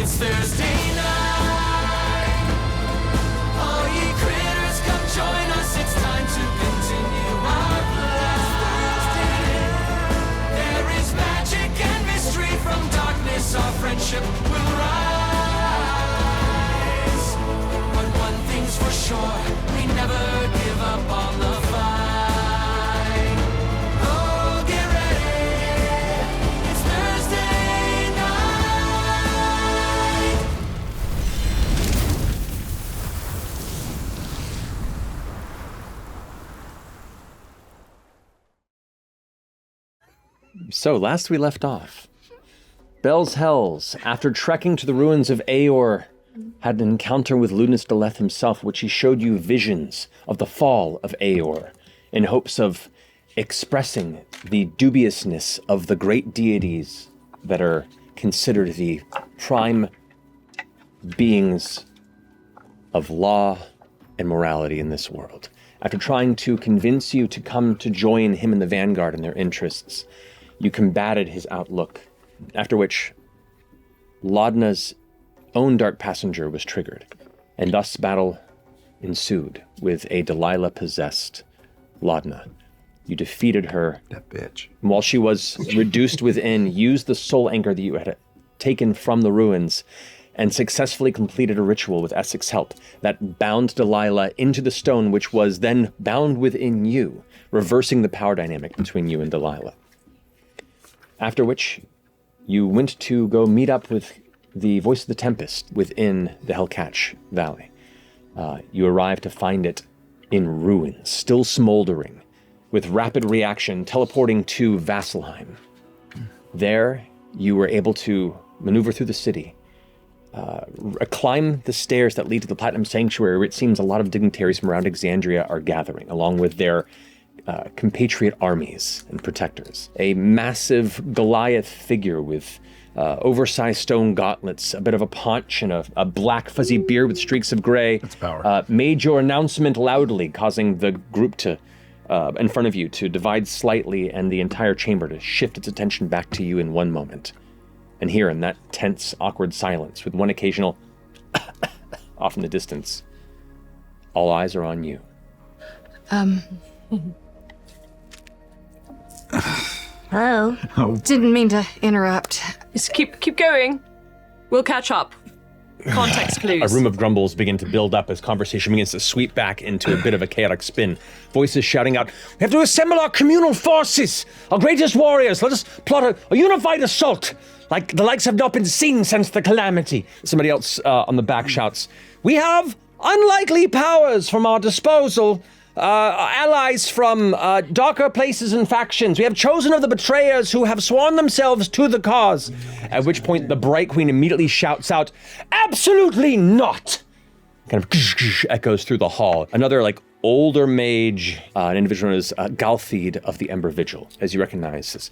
It's Thursday night. All ye critters, come join us. It's time to continue our flight. There is magic and mystery from darkness. Our friendship will rise. But one thing's for sure, we never give up on the fight. Oh, get ready. It's Thursday night. So, last we left off, Bell's Hells, after trekking to the ruins of Aor, had an encounter with Ludinus Deleth himself, which he showed you visions of the fall of Aor, in hopes of expressing the dubiousness of the great deities that are considered the prime beings of law and morality in this world. After trying to convince you to come to join him in the Vanguard in their interests, you combated his outlook, after which Laudna's own Dark Passenger was triggered, and thus battle ensued with a Delilah-possessed Laudna. You defeated her. That bitch. And while she was reduced within, used the soul anchor that you had taken from the ruins and successfully completed a ritual with Essex's help that bound Delilah into the stone, which was then bound within you, reversing the power dynamic between you and Delilah. After which, you went to go meet up with the Voice of the Tempest within the Hellcatch Valley. You arrived to find it in ruins, still smoldering, with rapid reaction teleporting to Vasselheim. There, you were able to maneuver through the city, climb the stairs that lead to the Platinum Sanctuary, where it seems a lot of dignitaries from around Exandria are gathering, along with their compatriot armies and protectors. A massive Goliath figure with oversized stone gauntlets, a bit of a paunch, and a black fuzzy beard with streaks of gray. That's power. Made your announcement loudly, causing the group to, in front of you, to divide slightly and the entire chamber to shift its attention back to you in one moment. And here, in that tense, awkward silence, with one occasional off in the distance, all eyes are on you. Hello. Oh. Didn't mean to interrupt. Just keep going. We'll catch up. Context clues. A room of grumbles begin to build up as conversation begins to sweep back into a bit of a chaotic spin. Voices shouting out, "We have to assemble our communal forces, our greatest warriors. Let us plot a unified assault, like the likes have not been seen since the calamity." Somebody else on the back shouts, "We have unlikely powers from our disposal. Allies from darker places and factions. We have chosen of the betrayers who have sworn themselves to the cause." At which point the Bright Queen immediately shouts out, "Absolutely not!" Kind of echoes through the hall. Another older mage, an individual known as Galtheed of the Ember Vigil, as you recognize this.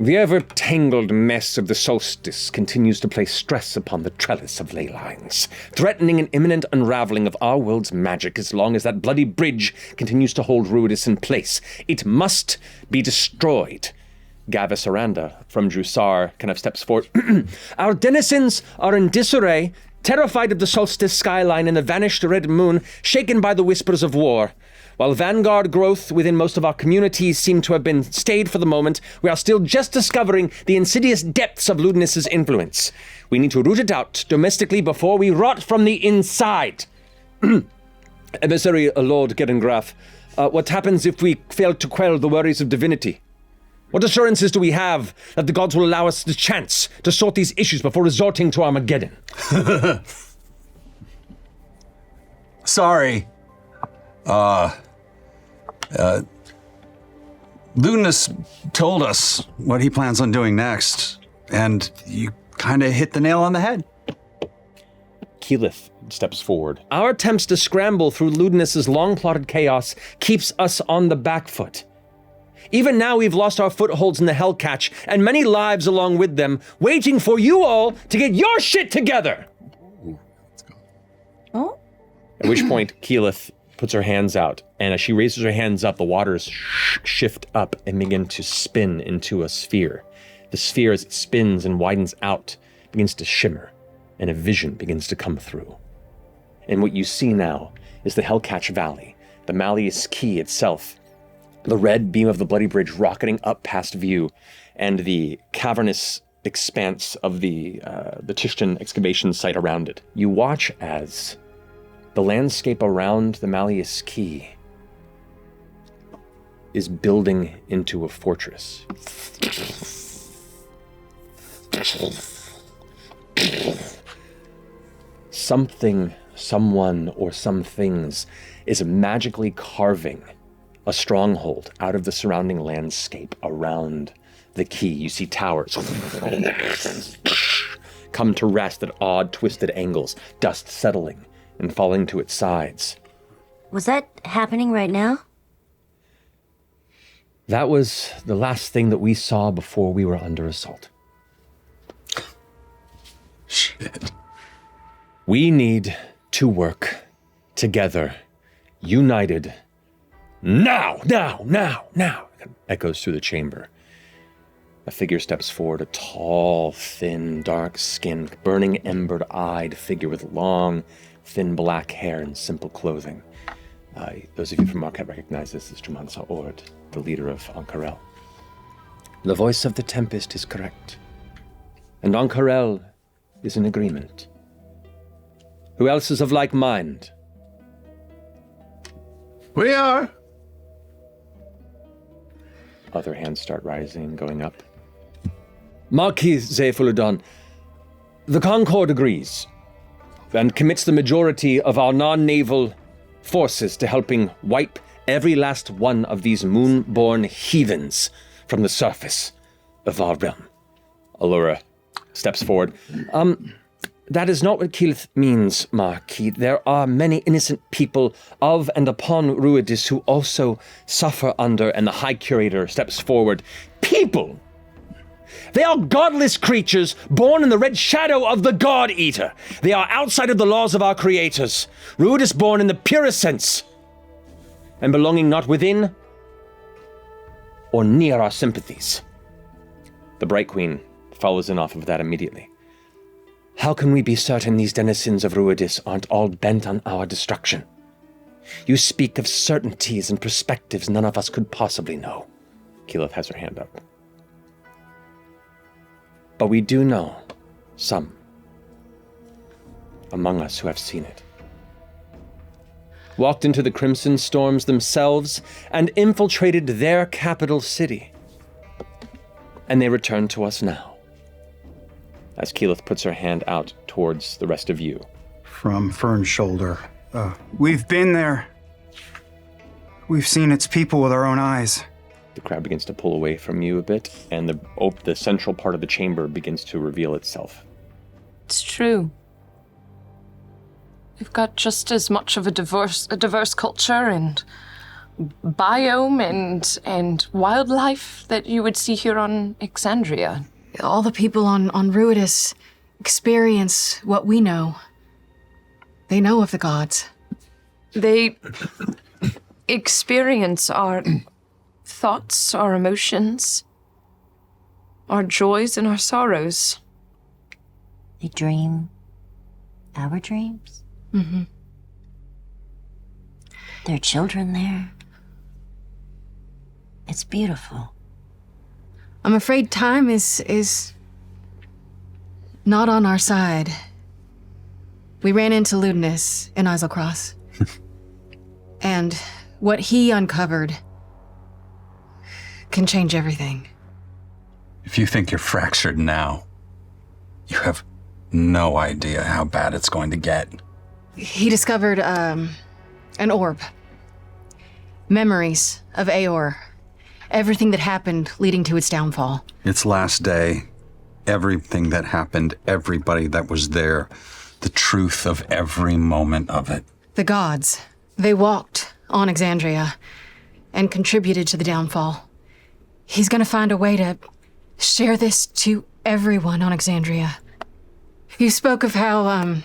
"The ever-tangled mess of the solstice continues to place stress upon the trellis of ley lines, threatening an imminent unraveling of our world's magic as long as that bloody bridge continues to hold Ruidus in place. It must be destroyed." Gavis Aranda from Drusar kind of steps forward. "Our denizens are in disarray, terrified of the solstice skyline and the vanished red moon, shaken by the whispers of war. While vanguard growth within most of our communities seem to have been stayed for the moment, we are still just discovering the insidious depths of Ludinus's influence. We need to root it out domestically before we rot from the inside." "Emissary Lord Gerengraf, what happens if we fail to quell the worries of divinity? What assurances do we have that the gods will allow us the chance to sort these issues before resorting to Armageddon?" Sorry. Ludinus told us what he plans on doing next, and you kind of hit the nail on the head. Keyleth steps forward. "Our attempts to scramble through Ludinus's long-plotted chaos keeps us on the back foot. Even now we've lost our footholds in the Hellcatch, and many lives along with them, waiting for you all to get your shit together!" Oh? At which point, Keyleth puts her hands out, and as she raises her hands up, the waters shift up and begin to spin into a sphere. The sphere, as it spins and widens out, begins to shimmer. and a vision begins to come through. And what you see now is the Hellcatch Valley, the Malleus Key itself, the red beam of the Bloody Bridge rocketing up past view, and the cavernous expanse of the Tishtan excavation site around it. You watch as the landscape around the Malleus Key is building into a fortress. Something, someone, or some things is magically carving a stronghold out of the surrounding landscape around the key. You see towers come to rest at odd, twisted angles, dust settling and falling to its sides. Was that happening right now? That was the last thing that we saw before we were under assault. Shit. We need to work together, united. Now! It echoes through the chamber. A figure steps forward, a tall, thin, dark-skinned, burning embered-eyed figure with long, thin black hair and simple clothing. Those of you from Marquet recognize this as Jumansa Ord, the leader of Ankarel. The voice of the Tempest is correct, and Ankarel is in agreement. Who else is of like mind? We are. Other hands start rising and going up. Marquis Zephyllodon, the Concord agrees and commits the majority of our non-naval forces to helping wipe every last one of these moon-born heathens from the surface of our realm. Allura steps forward. That is not what Keyleth means, Marquis. There are many innocent people of and upon Ruidis who also suffer under, and the High Curator steps forward. People! They are godless creatures born in the red shadow of the God Eater. They are outside of the laws of our creators. Ruidis born in the purest sense, and belonging not within or near our sympathies. The Bright Queen follows in off of that immediately. How can we be certain these denizens of Ruidis aren't all bent on our destruction? You speak of certainties and perspectives none of us could possibly know. Keyleth has her hand up. But we do know some among us who have seen it. Walked into the Crimson Storms themselves and infiltrated their capital city. And they return to us now. As Keyleth puts her hand out towards the rest of you. From Fern's shoulder. We've been there. We've seen its people with our own eyes. The crowd begins to pull away from you a bit, and the central part of the chamber begins to reveal itself. It's true. We've got just as much of a diverse culture and biome and wildlife that you would see here on Exandria. All the people on Ruidis experience what we know. They know of the gods. They experience our thoughts, our emotions, our joys and our sorrows. They dream our dreams. Mm-hmm. There are children there. It's beautiful. I'm afraid time is not on our side. We ran into Ludinus in Iselcross. And what he uncovered can change everything. If you think you're fractured now, you have no idea how bad it's going to get. He discovered an orb. Memories of Aor. Everything that happened leading to its downfall. Its last day, everything that happened, everybody that was there, the truth of every moment of it. The gods, they walked on Exandria and contributed to the downfall. He's gonna find a way to share this to everyone on Exandria. You spoke of how,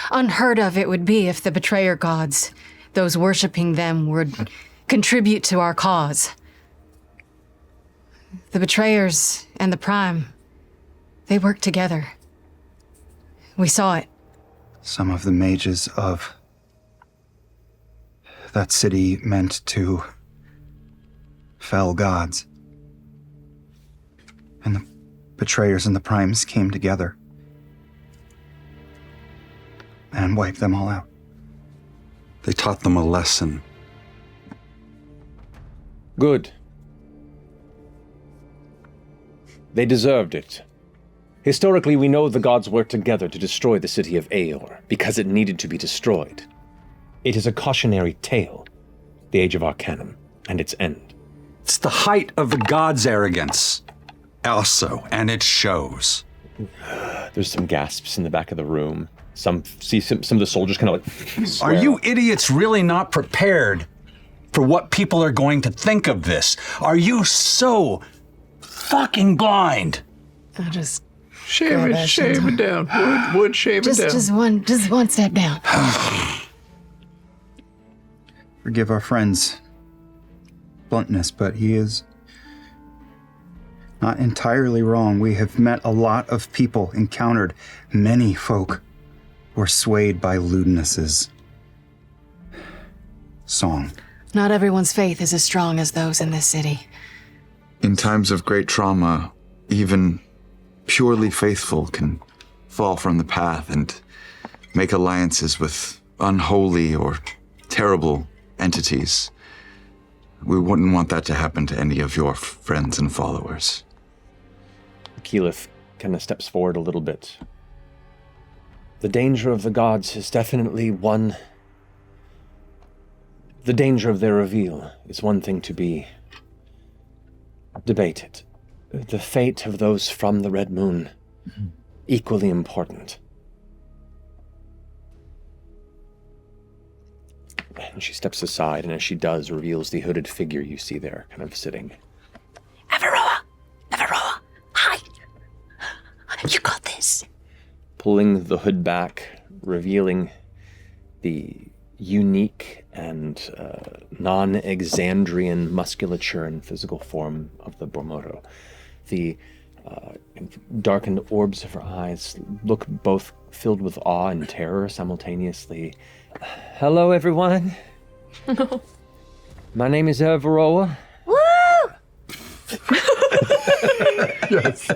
unheard of it would be if the betrayer gods, those worshipping them, would contribute to our cause. The betrayers and the Prime, they work together. We saw it. Some of the mages of that city meant to fell gods. And the betrayers and the primes came together and wiped them all out. They taught them a lesson. Good. They deserved it. Historically, we know the gods worked together to destroy the city of Aeor, because it needed to be destroyed. It is a cautionary tale, the Age of Arcanum, and its end. It's the height of the gods' arrogance. Also, and it shows. There's some gasps in the back of the room. Some of the soldiers kind of like swear. Are you idiots really not prepared for what people are going to think of this? Are you so fucking blind? I'll just Shave it down. Wood, shave it down. just one step down. Forgive our friend's bluntness, but he is not entirely wrong. We have met a lot of people, encountered many folk who are swayed by Ludinus's song. Not everyone's faith is as strong as those in this city. In times of great trauma, even purely faithful can fall from the path and make alliances with unholy or terrible entities. We wouldn't want that to happen to any of your friends and followers. Keyleth kind of steps forward a little bit. The danger of the gods is definitely one. The danger of their reveal is one thing to be debated. The fate of those from the Red Moon, equally important. And she steps aside, and as she does, reveals the hooded figure you see there, kind of sitting. Everroa! Hi! You got this. Pulling the hood back, revealing the unique and non-Exandrian musculature and physical form of the Bormoto. The darkened orbs of her eyes look both filled with awe and terror simultaneously. Hello, everyone. My name is Everroa. Woo! Yes.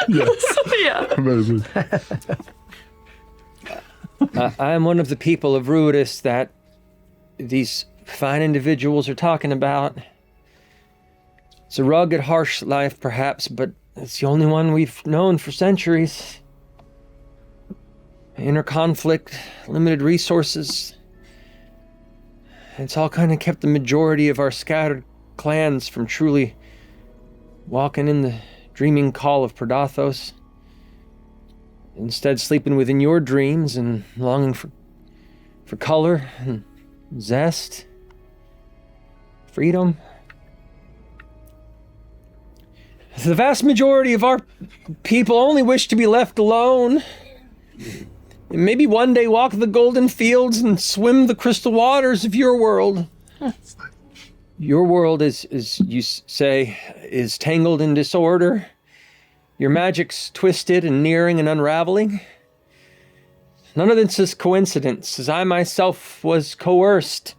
Yeah. Amazing. I am one of the people of Ruidus that these fine individuals are talking about. It's a rugged, harsh life, perhaps, but it's the only one we've known for centuries. Inner conflict, limited resources. It's all kind of kept the majority of our scattered clans from truly walking in the dreaming call of Predathos. Instead, sleeping within your dreams and longing for color and zest, freedom. The vast majority of our people only wish to be left alone. And maybe one day walk the golden fields and swim the crystal waters of your world. Your world, as you say, is tangled in disorder. Your magic's twisted and nearing and unraveling. None of this is coincidence, as I myself was coerced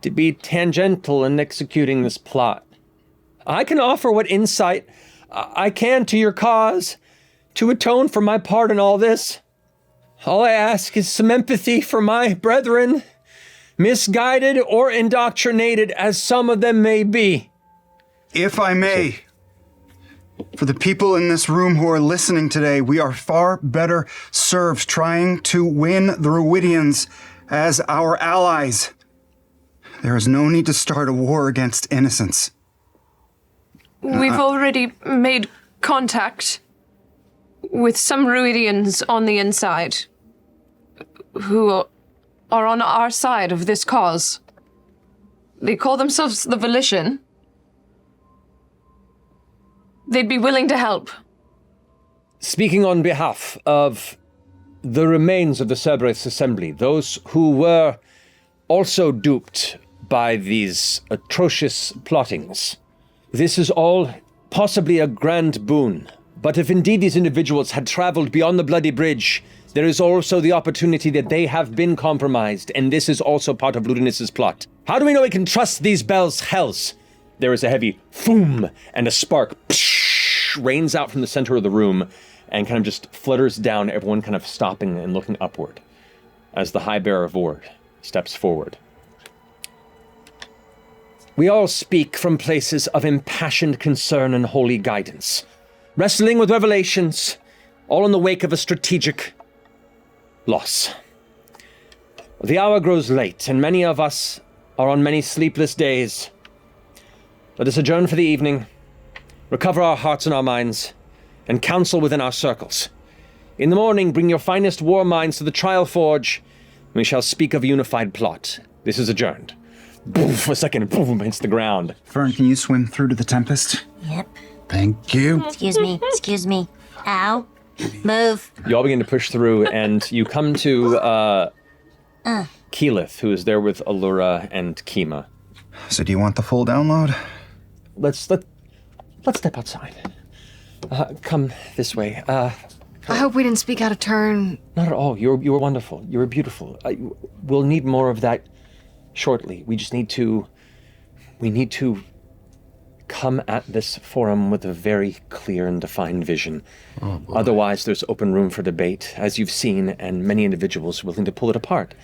to be tangential in executing this plot. I can offer what insight I can to your cause to atone for my part in all this. All I ask is some empathy for my brethren, misguided or indoctrinated as some of them may be. If I may, for the people in this room who are listening today, we are far better served trying to win the Ruidians as our allies. There is no need to start a war against innocence. We've already made contact with some Ruidians on the inside who are on our side of this cause. They call themselves the Volition. They'd be willing to help. Speaking on behalf of the remains of the Cerberus Assembly, those who were also duped by these atrocious plottings, this is all possibly a grand boon. But if indeed these individuals had traveled beyond the Bloody Bridge, there is also the opportunity that they have been compromised, and this is also part of Ludinus's plot. How do we know we can trust these bells' hells? There is a heavy boom, and a spark rains out from the center of the room and kind of just flutters down, everyone kind of stopping and looking upward as the High Bearer of Ward steps forward. We all speak from places of impassioned concern and holy guidance, wrestling with revelations, all in the wake of a strategic loss. The hour grows late, and many of us are on many sleepless days. Let us adjourn for the evening, recover our hearts and our minds, and counsel within our circles. In the morning, bring your finest war minds to the trial forge, and we shall speak of a unified plot. This is adjourned. Boof, a second, boom, hits the ground. Fern, can you swim through to the Tempest? Yep. Thank you. Excuse me. Ow. Move. You all begin to push through, and you come to Keyleth, who is there with Allura and Kima. So do you want the full download? Let's step outside. Come this way. I hope we didn't speak out of turn. Not at all. You were wonderful. You were beautiful. We'll need more of that shortly. We need to come at this forum with a very clear and defined vision. Otherwise, there's open room for debate, as you've seen, and many individuals willing to pull it apart.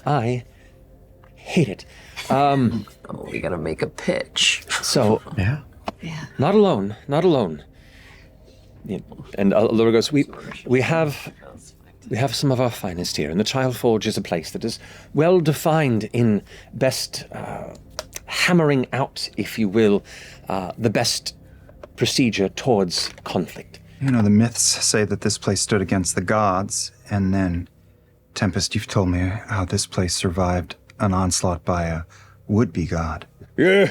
I hate it. We gotta make a pitch. So, Yeah. not alone. Yeah, and Allura goes, we have some of our finest here, and the Trial Forge is a place that is well defined in best hammering out, if you will, the best procedure towards conflict. You know, the myths say that this place stood against the gods, and then, Tempest, you've told me how this place survived an onslaught by a would-be god. Yeah.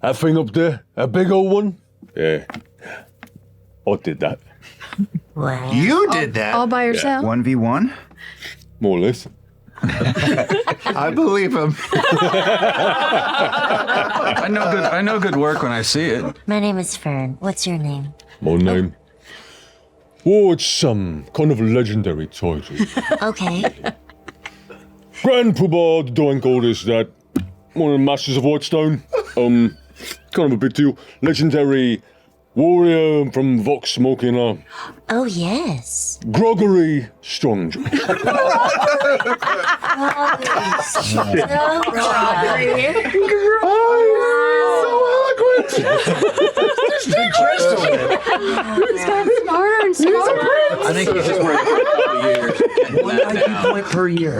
That thing up there, a big old one. Yeah. I did that. Wow. You did that? All by yourself? 1v1? More or less. I believe him. I know good work when I see it. My name is Fern. What's your name? My name. Oh, it's some kind of legendary title. Okay. Grand Poobah, the Doink all this, that. One of the Masters of Whitestone. Kind of a big deal. Legendary warrior from Vox Smoking, Oh, yes. Groggery Strongjaw. I think he's just working for a couple years. $1 point per year.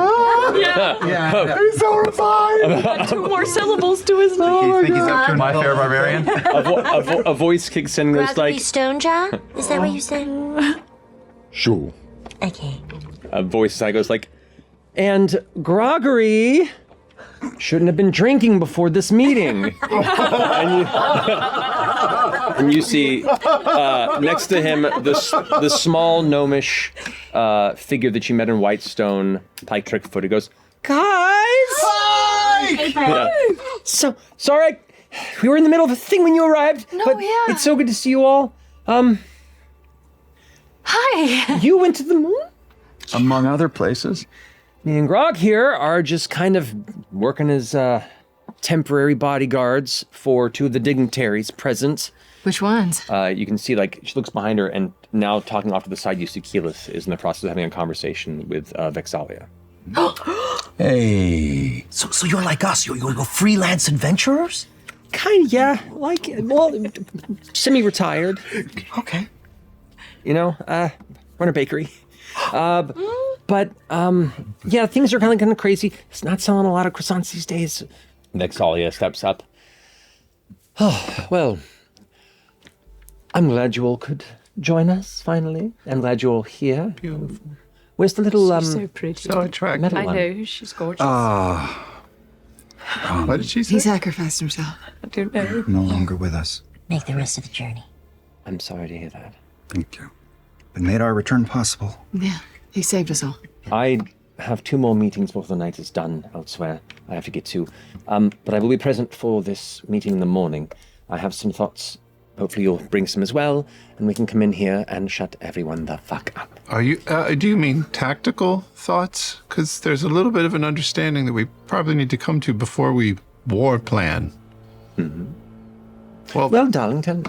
Yeah. He's so refined. 2 more syllables to his name. I think he's up to My fair barbarian. A voice kicks in and goes Rugby like, Stonejaw? Is that what you said? Sure. Okay. a voice inside goes like, and Groggery shouldn't have been drinking before this meeting. and you see next to him the small gnomish figure that you met in Whitestone, Pike Trickfoot. He goes, guys! Yeah. So sorry, we were in the middle of a thing when you arrived. No, but yeah. it's so good to see you all. Hi. You went to the moon? Among other places. Me and Grog here are just kind of working as temporary bodyguards for two of the dignitaries present. Which ones? You can see, like, she looks behind her, and now talking off to the side, you see Keyleth is in the process of having a conversation with Vex'ahlia. Hey. So you're like us. You're freelance adventurers? Kind of, yeah. Like, well, semi-retired. Okay. You know, run a bakery. But yeah, things are kind of crazy. It's not selling a lot of croissants these days. Vex'ahlia steps up. Oh, well, I'm glad you all could join us, finally. I'm glad you're all here. Beautiful. Where's the little, She's so pretty. So attractive. I one? know, she's gorgeous. What did she say? He sacrificed himself. I don't know. No longer with us. Make the rest of the journey. I'm sorry to hear that. Thank you. It made our return possible. Yeah, he saved us all. I have 2 more meetings before the night is done elsewhere. I have to get to. But I will be present for this meeting in the morning. I have some thoughts hopefully you'll bring some as well, and we can come in here and shut everyone the fuck up. Are you? Do you mean tactical thoughts? Because there's a little bit of an understanding that we probably need to come to before we war plan. Mm-hmm. Well, Darlington.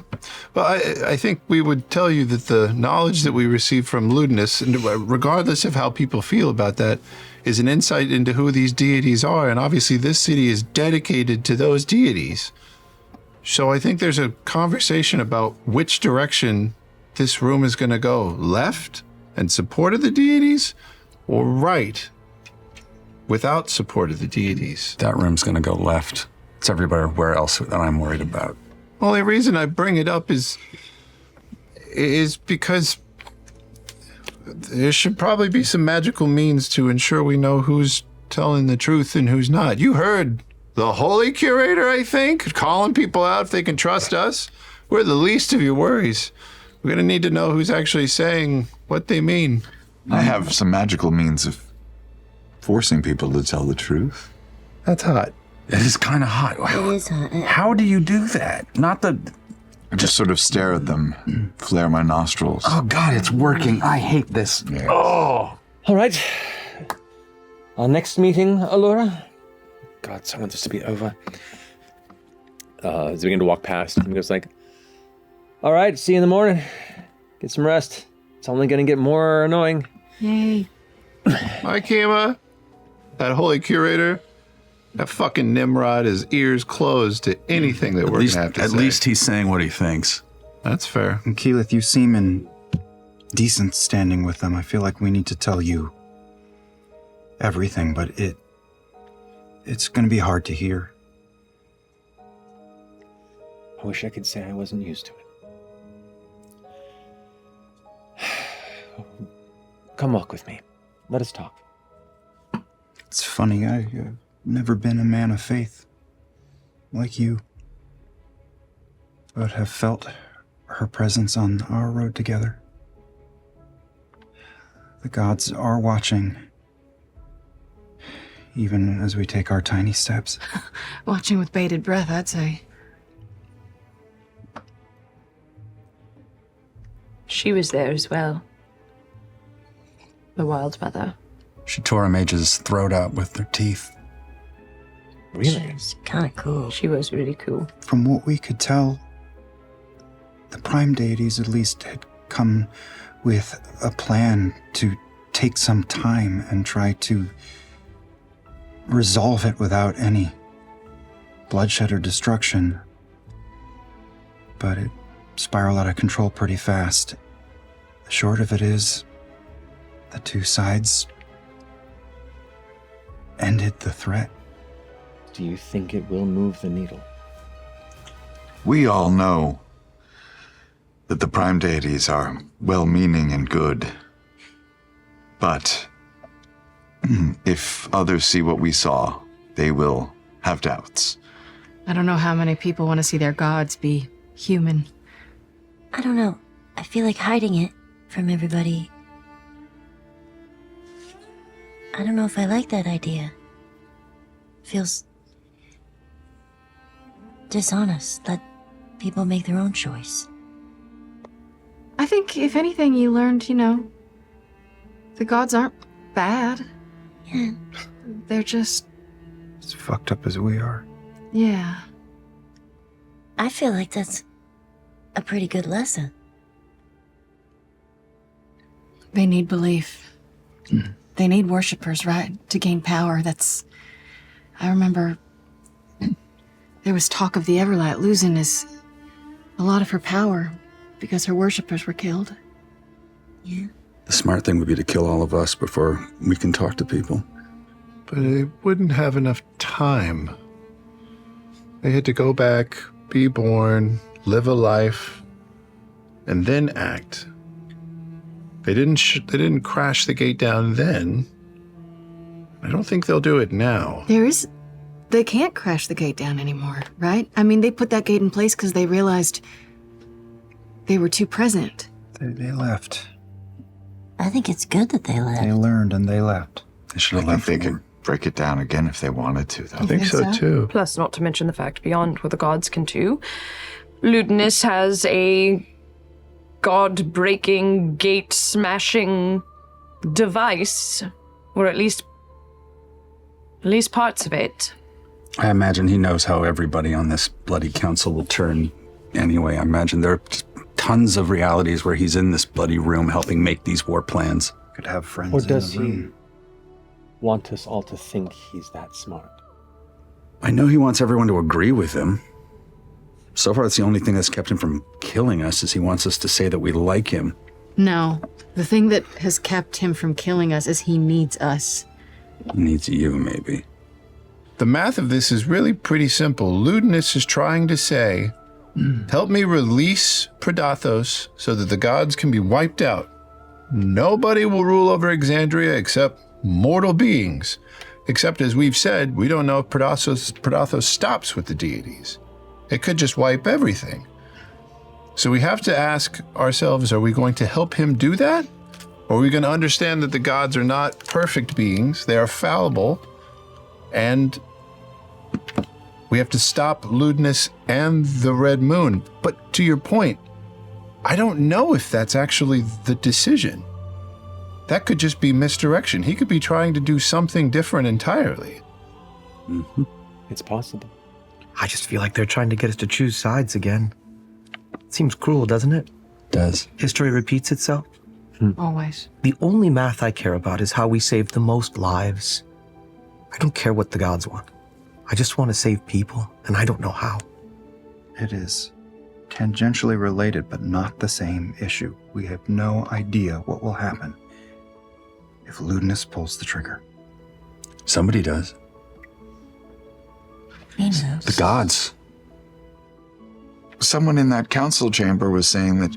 Well, I think we would tell you that the knowledge that we receive from lewdness, and regardless of how people feel about that, is an insight into who these deities are. And obviously this city is dedicated to those deities. So I think there's a conversation about which direction this room is going to go. Left and support of the deities, or right without support of the deities? That room's going to go left. It's everywhere else that I'm worried about. Only reason I bring it up is because there should probably be some magical means to ensure we know who's telling the truth and who's not. You heard the Holy Curator, I think, calling people out if they can trust us. We're the least of your worries. We're going to need to know who's actually saying what they mean. I have some magical means of forcing people to tell the truth. That's hot. It is kind of hot. It is hot. How do you do that? I just sort of stare at them, flare my nostrils. Oh, God, it's working. I hate this. Yes. Oh. All right. Our next meeting, Allura. God, so I want this to be over. As we begin to walk past, he goes like, all right, see you in the morning. Get some rest. It's only going to get more annoying. Yay. Hi, Kima. That Holy Curator. That fucking Nimrod, his ears closed to anything that we're going to have to say. At least he's saying what he thinks. That's fair. And Keyleth, you seem in decent standing with them. I feel like we need to tell you everything, but it's going to be hard to hear. I wish I could say I wasn't used to it. Come walk with me. Let us talk. It's funny, I've never been a man of faith like you, but have felt her presence on our road together. The gods are watching, even as we take our tiny steps. Watching with bated breath, I'd say. She was there as well. The Wild Mother. She tore a mage's throat out with her teeth. Really? She's kind of cool. She was really cool. From what we could tell, the prime deities at least had come with a plan to take some time and try to resolve it without any bloodshed or destruction. But it spiraled out of control pretty fast. The short of it is, the two sides ended the threat. Do you think it will move the needle? We all know that the prime deities are well-meaning and good. But if others see what we saw, they will have doubts. I don't know how many people want to see their gods be human. I don't know. I feel like hiding it from everybody. I don't know if I like that idea. Feels dishonest. Let people make their own choice. I think, if anything, you learned, the gods aren't bad. Yeah. They're just, As fucked up as we are. yeah. I feel like that's a pretty good lesson. They need belief. They need worshippers, right? To gain power. I remember there was talk of the Everlight losing a lot of her power because her worshippers were killed. Yeah. The smart thing would be to kill all of us before we can talk to people. But they wouldn't have enough time. They had to go back, be born, live a life, and then act. They didn't crash the gate down then. I don't think they'll do it now. They can't crash the gate down anymore, right? I mean, they put that gate in place because they realized they were too present. They left. I think it's good that they left. They learned and they left. They should have I left. think they could break it down again if they wanted to, though. I think so too. Plus, not to mention the fact beyond what the gods can do, Ludinus has a god-breaking, gate-smashing device, or at least parts of it. I imagine he knows how everybody on this bloody council will turn anyway. I imagine there are tons of realities where he's in this bloody room helping make these war plans. Could have friends Or in does the he room. want us all to think he's that smart? I know he wants everyone to agree with him. So far, that's the only thing that's kept him from killing us, is he wants us to say that we like him. No, the thing that has kept him from killing us is he needs us. He needs you, maybe. The math of this is really pretty simple. Ludinus is trying to say, help me release Predathos so that the gods can be wiped out. Nobody will rule over Exandria except mortal beings. Except, as we've said, we don't know if Predathos stops with the deities. It could just wipe everything. So we have to ask ourselves, are we going to help him do that? Or are we going to understand that the gods are not perfect beings, they are fallible, and we have to stop Ludinus and the Red Moon? But to your point, I don't know if that's actually the decision. That could just be misdirection. He could be trying to do something different entirely. Mm-hmm. It's possible. I just feel like they're trying to get us to choose sides again. Seems cruel, doesn't it? Does. History repeats itself. Always. The only math I care about is how we save the most lives. I don't care what the gods want. I just want to save people, and I don't know how. It is tangentially related, but not the same issue. We have no idea what will happen if Ludinus pulls the trigger. Somebody does. He knows. The gods. Someone in that council chamber was saying that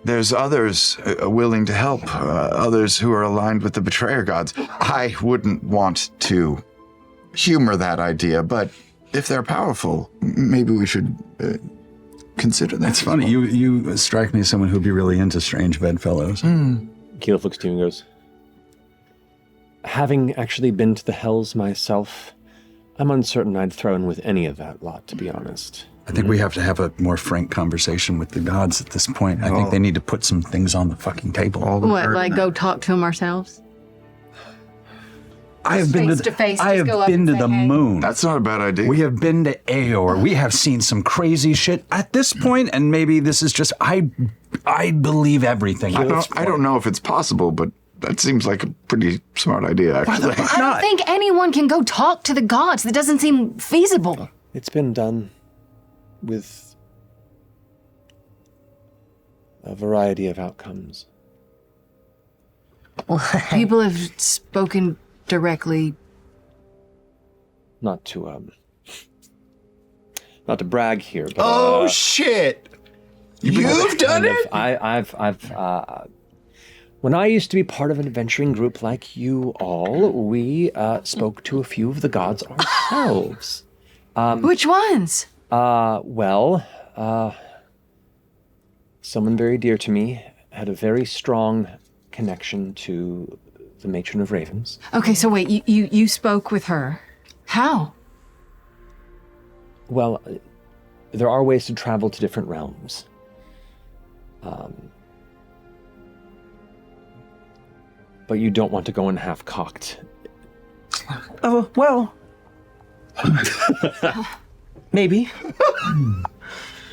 there's others willing to help, others who are aligned with the betrayer gods. I wouldn't want to humor that idea, but if they're powerful, maybe we should consider that. It's funny, you strike me as someone who'd be really into strange bedfellows. Keyleth looks to you and goes, having actually been to the Hells myself, I'm uncertain I'd throw in with any of that lot, to be honest. I think we have to have a more frank conversation with the gods at this point. I think they need to put some things on the fucking table. What, like go talk to him ourselves? I have been Face to face, I just go have up been and to say, the "Hey." moon. That's not a bad idea. We have been to Aeor. We have seen some crazy shit at this point, and maybe this is just I believe everything. I don't know if it's possible, but that seems like a pretty smart idea, actually. I don't think anyone can go talk to the gods. That doesn't seem feasible. It's been done with a variety of outcomes. People have spoken directly. Not to brag here, but Shit! You've done it? I've when I used to be part of an adventuring group like you all, we spoke to a few of the gods ourselves. Which ones? Someone very dear to me had a very strong connection to the Matron of Ravens. Okay, so wait, you spoke with her. How? Well, there are ways to travel to different realms. But you don't want to go in half-cocked. Oh, well. Maybe.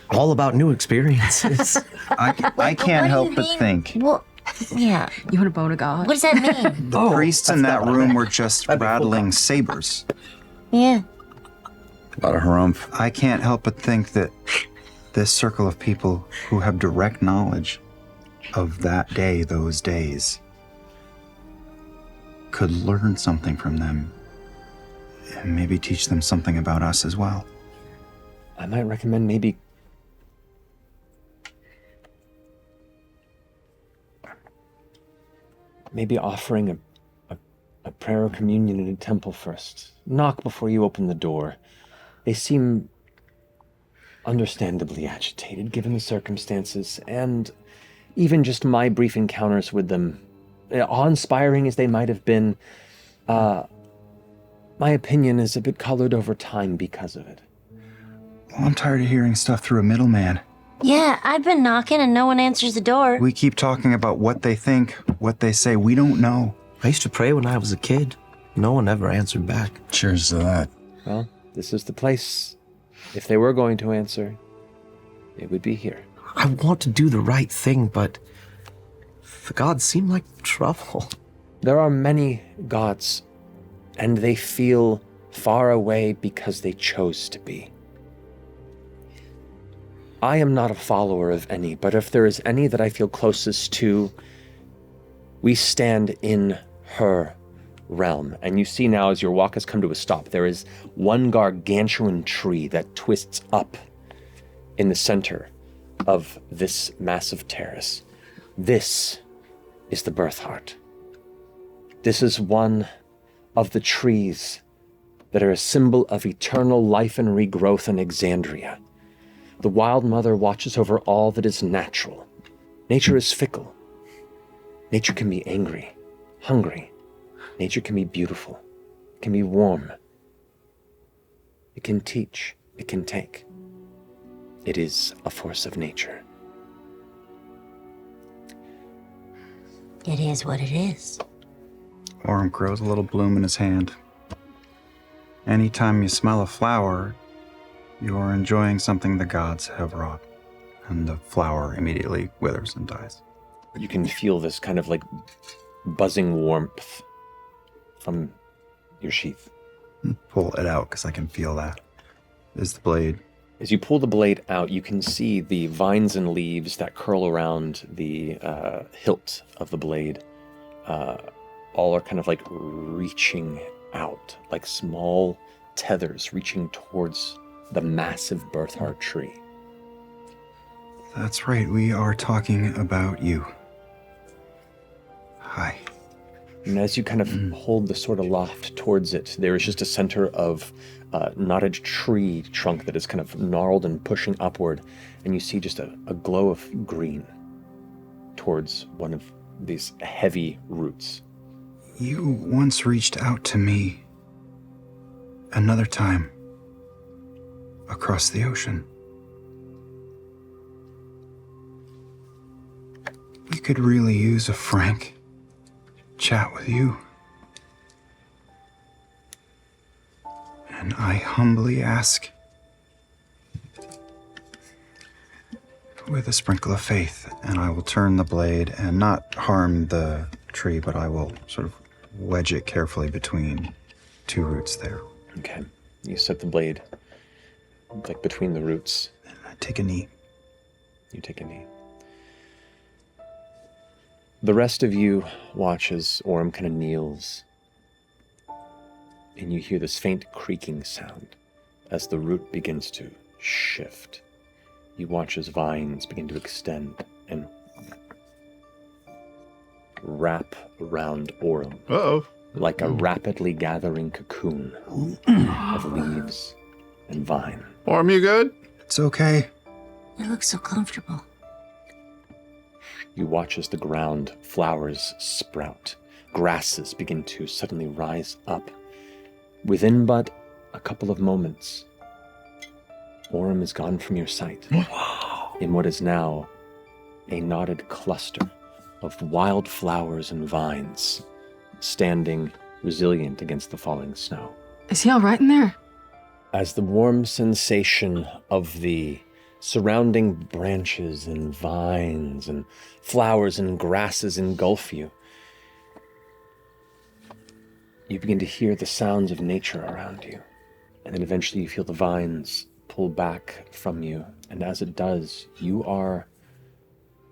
All about new experiences. I can't help but think Well, yeah. You want to bone a god? What does that mean? the priests in that room were just rattling sabers. Yeah. A lot of harumph. I can't help but think that this circle of people who have direct knowledge of that day, those days, could learn something from them and maybe teach them something about us as well. I might recommend maybe offering a prayer or communion in a temple first. Knock before you open the door. They seem understandably agitated given the circumstances, and even just my brief encounters with them, awe-inspiring as they might have been, my opinion is a bit colored over time because of it. I'm tired of hearing stuff through a middleman. Yeah, I've been knocking and no one answers the door. We keep talking about what they think, what they say. We don't know. I used to pray when I was a kid. No one ever answered back. Cheers to that. Well, this is the place. If they were going to answer, it would be here. I want to do the right thing, but the gods seem like trouble. There are many gods, and they feel far away because they chose to be. I am not a follower of any, but if there is any that I feel closest to, we stand in her realm. And you see now, as your walk has come to a stop, there is one gargantuan tree that twists up in the center of this massive terrace. This is the birth heart. This is one of the trees that are a symbol of eternal life and regrowth in Exandria. The Wild Mother watches over all that is natural. Nature is fickle. Nature can be angry, hungry. Nature can be beautiful. It can be warm. It can teach. It can take. It is a force of nature. It is what it is. Orm grows a little bloom in his hand. Anytime you smell a flower, you're enjoying something the gods have wrought. And the flower immediately withers and dies. You can feel this kind of like buzzing warmth from your sheath. Pull it out because I can feel that. Is the blade. As you pull the blade out, you can see the vines and leaves that curl around the hilt of the blade. All are kind of like reaching out, like small tethers reaching towards the massive birth heart tree. That's right, we are talking about you. Hi. And as you kind of hold the sword aloft towards it, there is just a center of knotted tree trunk that is kind of gnarled and pushing upward, and you see just a glow of green towards one of these heavy roots. You once reached out to me another time across the ocean. We could really use a frank chat with you. And I humbly ask, with a sprinkle of faith, and I will turn the blade and not harm the tree, but I will sort of wedge it carefully between two roots there. Okay. You set the blade like between the roots. And I take a knee. You take a knee. The rest of you watch as Orm kind of kneels, and you hear this faint creaking sound as the root begins to shift. You watch as vines begin to extend and wrap around Orm. Like a rapidly gathering cocoon of leaves and vine. Orm, you good? It's okay. It looks so comfortable. You watch as the ground flowers sprout. Grasses begin to suddenly rise up. Within but a couple of moments, Orm is gone from your sight in what is now a knotted cluster of wild flowers and vines standing resilient against the falling snow. Is he all right in there? As the warm sensation of the surrounding branches and vines and flowers and grasses engulf you, you begin to hear the sounds of nature around you. And then eventually you feel the vines pull back from you. And as it does, you are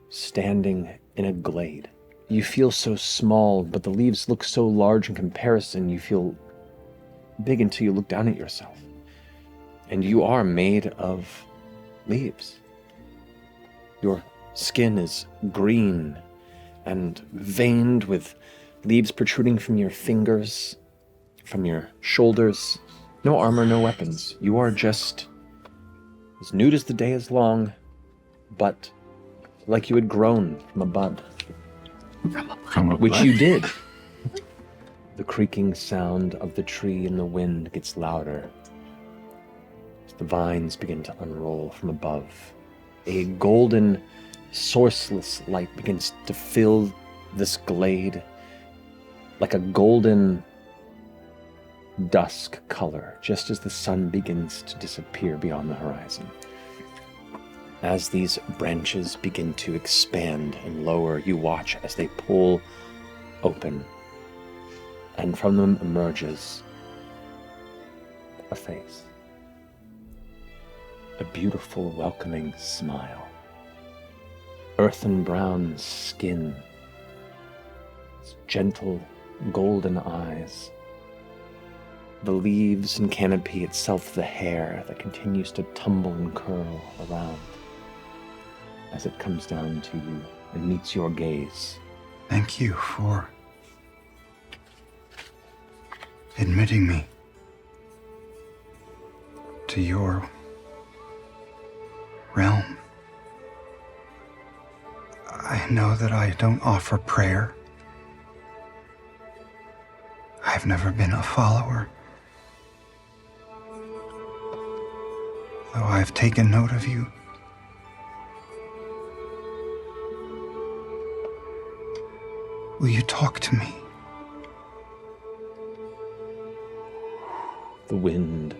standing in a glade. You feel so small, but the leaves look so large in comparison. You feel big until you look down at yourself. And you are made of leaves. Your skin is green and veined with leaves protruding from your fingers, from your shoulders. No armor, no weapons. You are just as nude as the day is long, but like you had grown from a bud. Which you did. The creaking sound of the tree in the wind gets louder. The vines begin to unroll from above. A golden, sourceless light begins to fill this glade like a golden dusk color, just as the sun begins to disappear beyond the horizon. As these branches begin to expand and lower, you watch as they pull open, and from them emerges a face. A beautiful, welcoming smile. Earthen brown skin. Gentle, golden eyes. The leaves and canopy itself, the hair that continues to tumble and curl around as it comes down to you and meets your gaze. Thank you for admitting me to your realm. I know that I don't offer prayer. I've never been a follower. Though I've taken note of you. Will you talk to me? The wind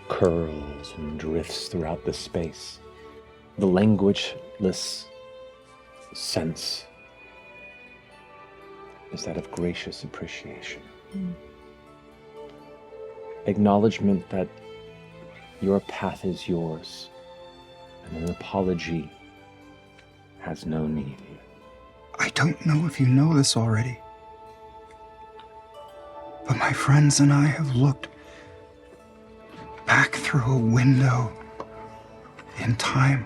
curls and drifts throughout the space. The languageless sense is that of gracious appreciation. Acknowledgement that your path is yours, and an apology has no need. I don't know if you know this already, but my friends and I have looked back through a window in time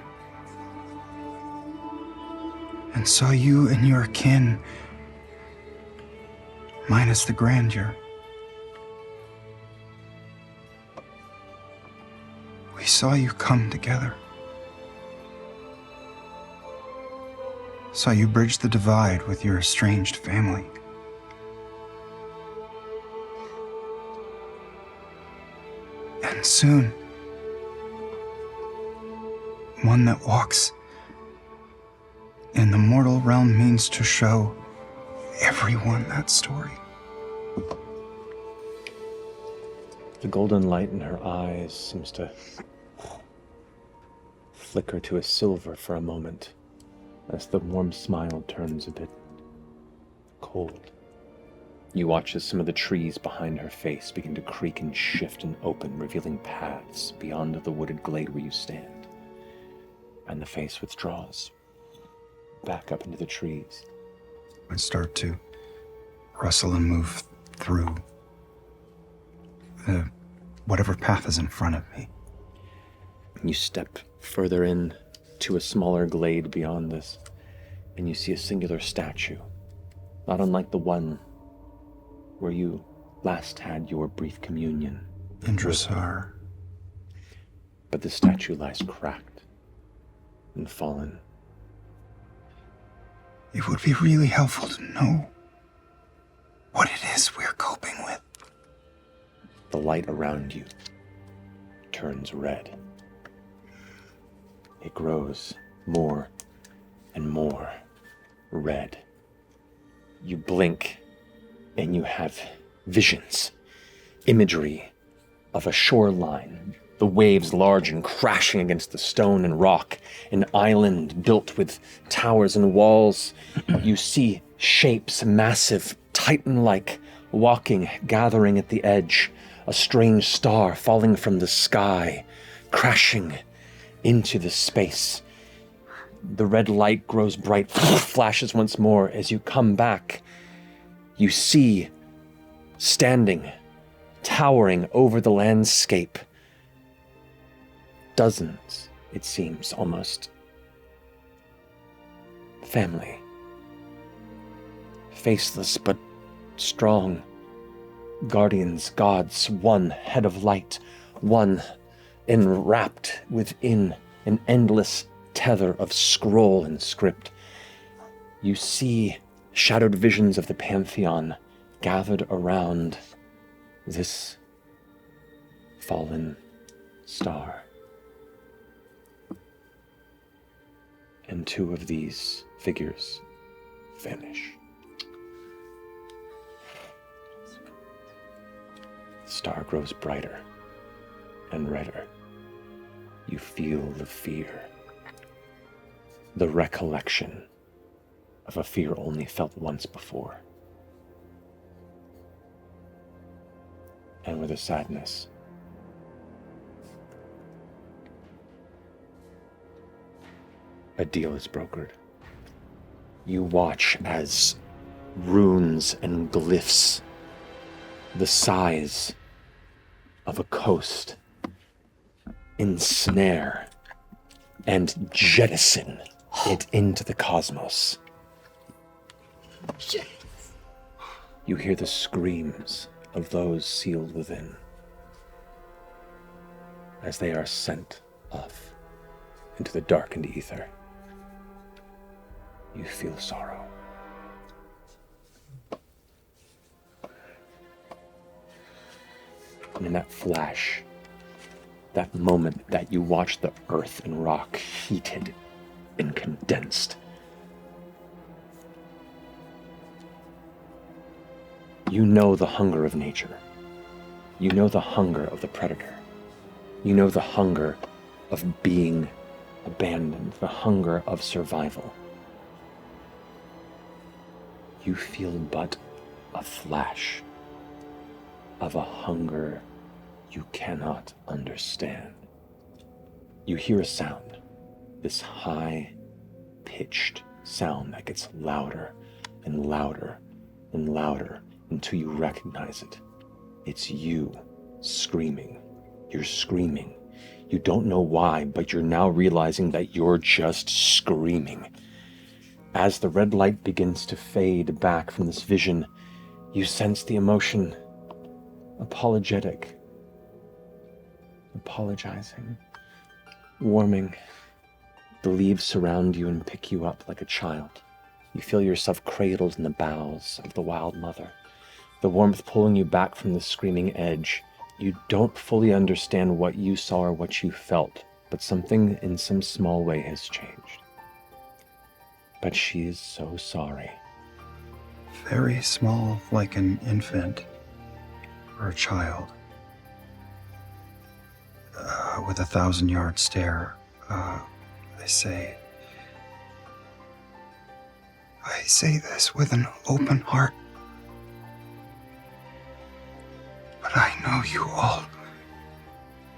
and saw you and your kin, minus the grandeur. We saw you come together. Saw you bridge the divide with your estranged family. And soon, one that walks in the mortal realm means to show everyone that story. The golden light in her eyes seems to flicker to a silver for a moment as the warm smile turns a bit cold. You watch as some of the trees behind her face begin to creak and shift and open, revealing paths beyond the wooded glade where you stand. And the face withdraws back up into the trees. I start to rustle and move through whatever path is in front of me. You step further in to a smaller glade beyond this, and you see a singular statue, not unlike the one where you last had your brief communion. Indrasar. But the statue lies cracked and fallen. It would be really helpful to know what it is we're coping with. The light around you turns red. It grows more and more red. You blink and you have visions, imagery of a shoreline, the waves large and crashing against the stone and rock, an island built with towers and walls. You see shapes, massive, titan-like, walking, gathering at the edge, a strange star falling from the sky, crashing into the space. The red light grows bright, flashes once more. As you come back, you see, standing, towering over the landscape, dozens, it seems, almost, family. Faceless but strong. Guardians, gods, one head of light, one enwrapped within an endless tether of scroll and script. You see shadowed visions of the Pantheon gathered around this fallen star. and two of these figures vanish. The star grows brighter and redder. You feel the fear, the recollection of a fear only felt once before. And with a sadness, a deal is brokered. You watch as runes and glyphs the size of a coast ensnare and jettison it into the cosmos. You hear the screams of those sealed within as they are sent off into the darkened ether. You feel sorrow. And in that flash, that moment that you watch the earth and rock heated and condensed, you know the hunger of nature. You know the hunger of the predator. You know the hunger of being abandoned, the hunger of survival. You feel but a flash of a hunger you cannot understand. You hear a sound, this high-pitched sound that gets louder and louder and louder until you recognize it. It's you screaming. You're screaming. You don't know why, but you're now realizing that you're just screaming. As the red light begins to fade back from this vision, you sense the emotion, apologetic, apologizing, warming. The leaves surround you and pick you up like a child. You feel yourself cradled in the boughs of the wild mother, the warmth pulling you back from the screaming edge. You don't fully understand what you saw or what you felt, but something in some small way has changed. But she is so sorry. Very small, like an infant or a child. With a 1,000-yard stare, I say this with an open heart. But I know you all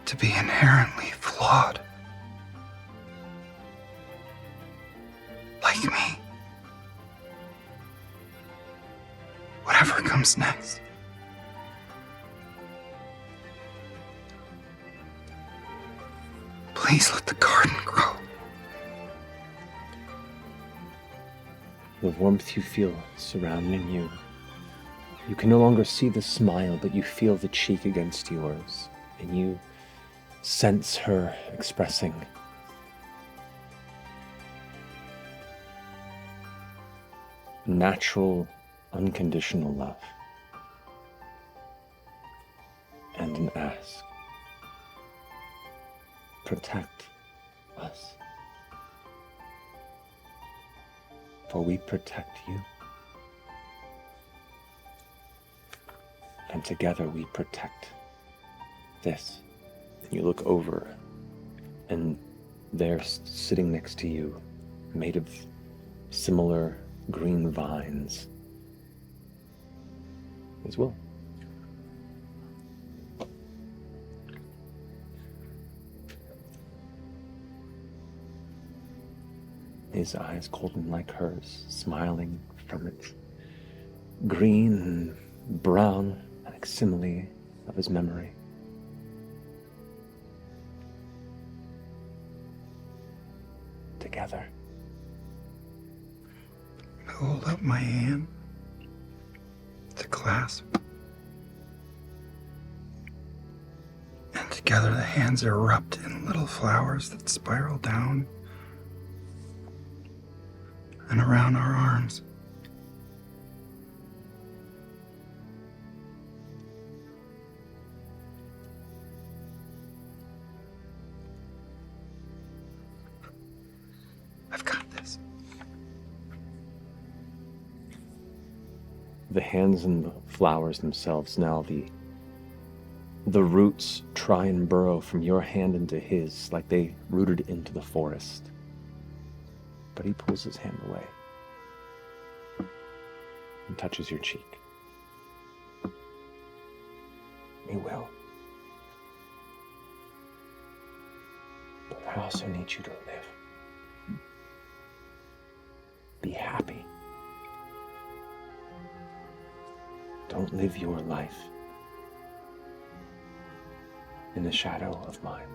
to be inherently flawed. Like me. Whatever comes next. Please let the garden grow. The warmth you feel surrounding you. You can no longer see the smile, but you feel the cheek against yours, and you sense her expressing natural, unconditional love and an ask. Protect us, for we protect you, and together we protect this. And you look over, and there, sitting next to you, made of similar green vines, is Will. His eyes golden like hers, smiling from its green and brown facsimile of his memory. Together. Hold up my hand to clasp. And together the hands erupt in little flowers that spiral down and around our arms. I've got the hands and the flowers themselves, now the roots try and burrow from your hand into his, like they rooted into the forest. But he pulls his hand away and touches your cheek. We will. But I also need you to live. Be happy. Don't live your life in the shadow of mine.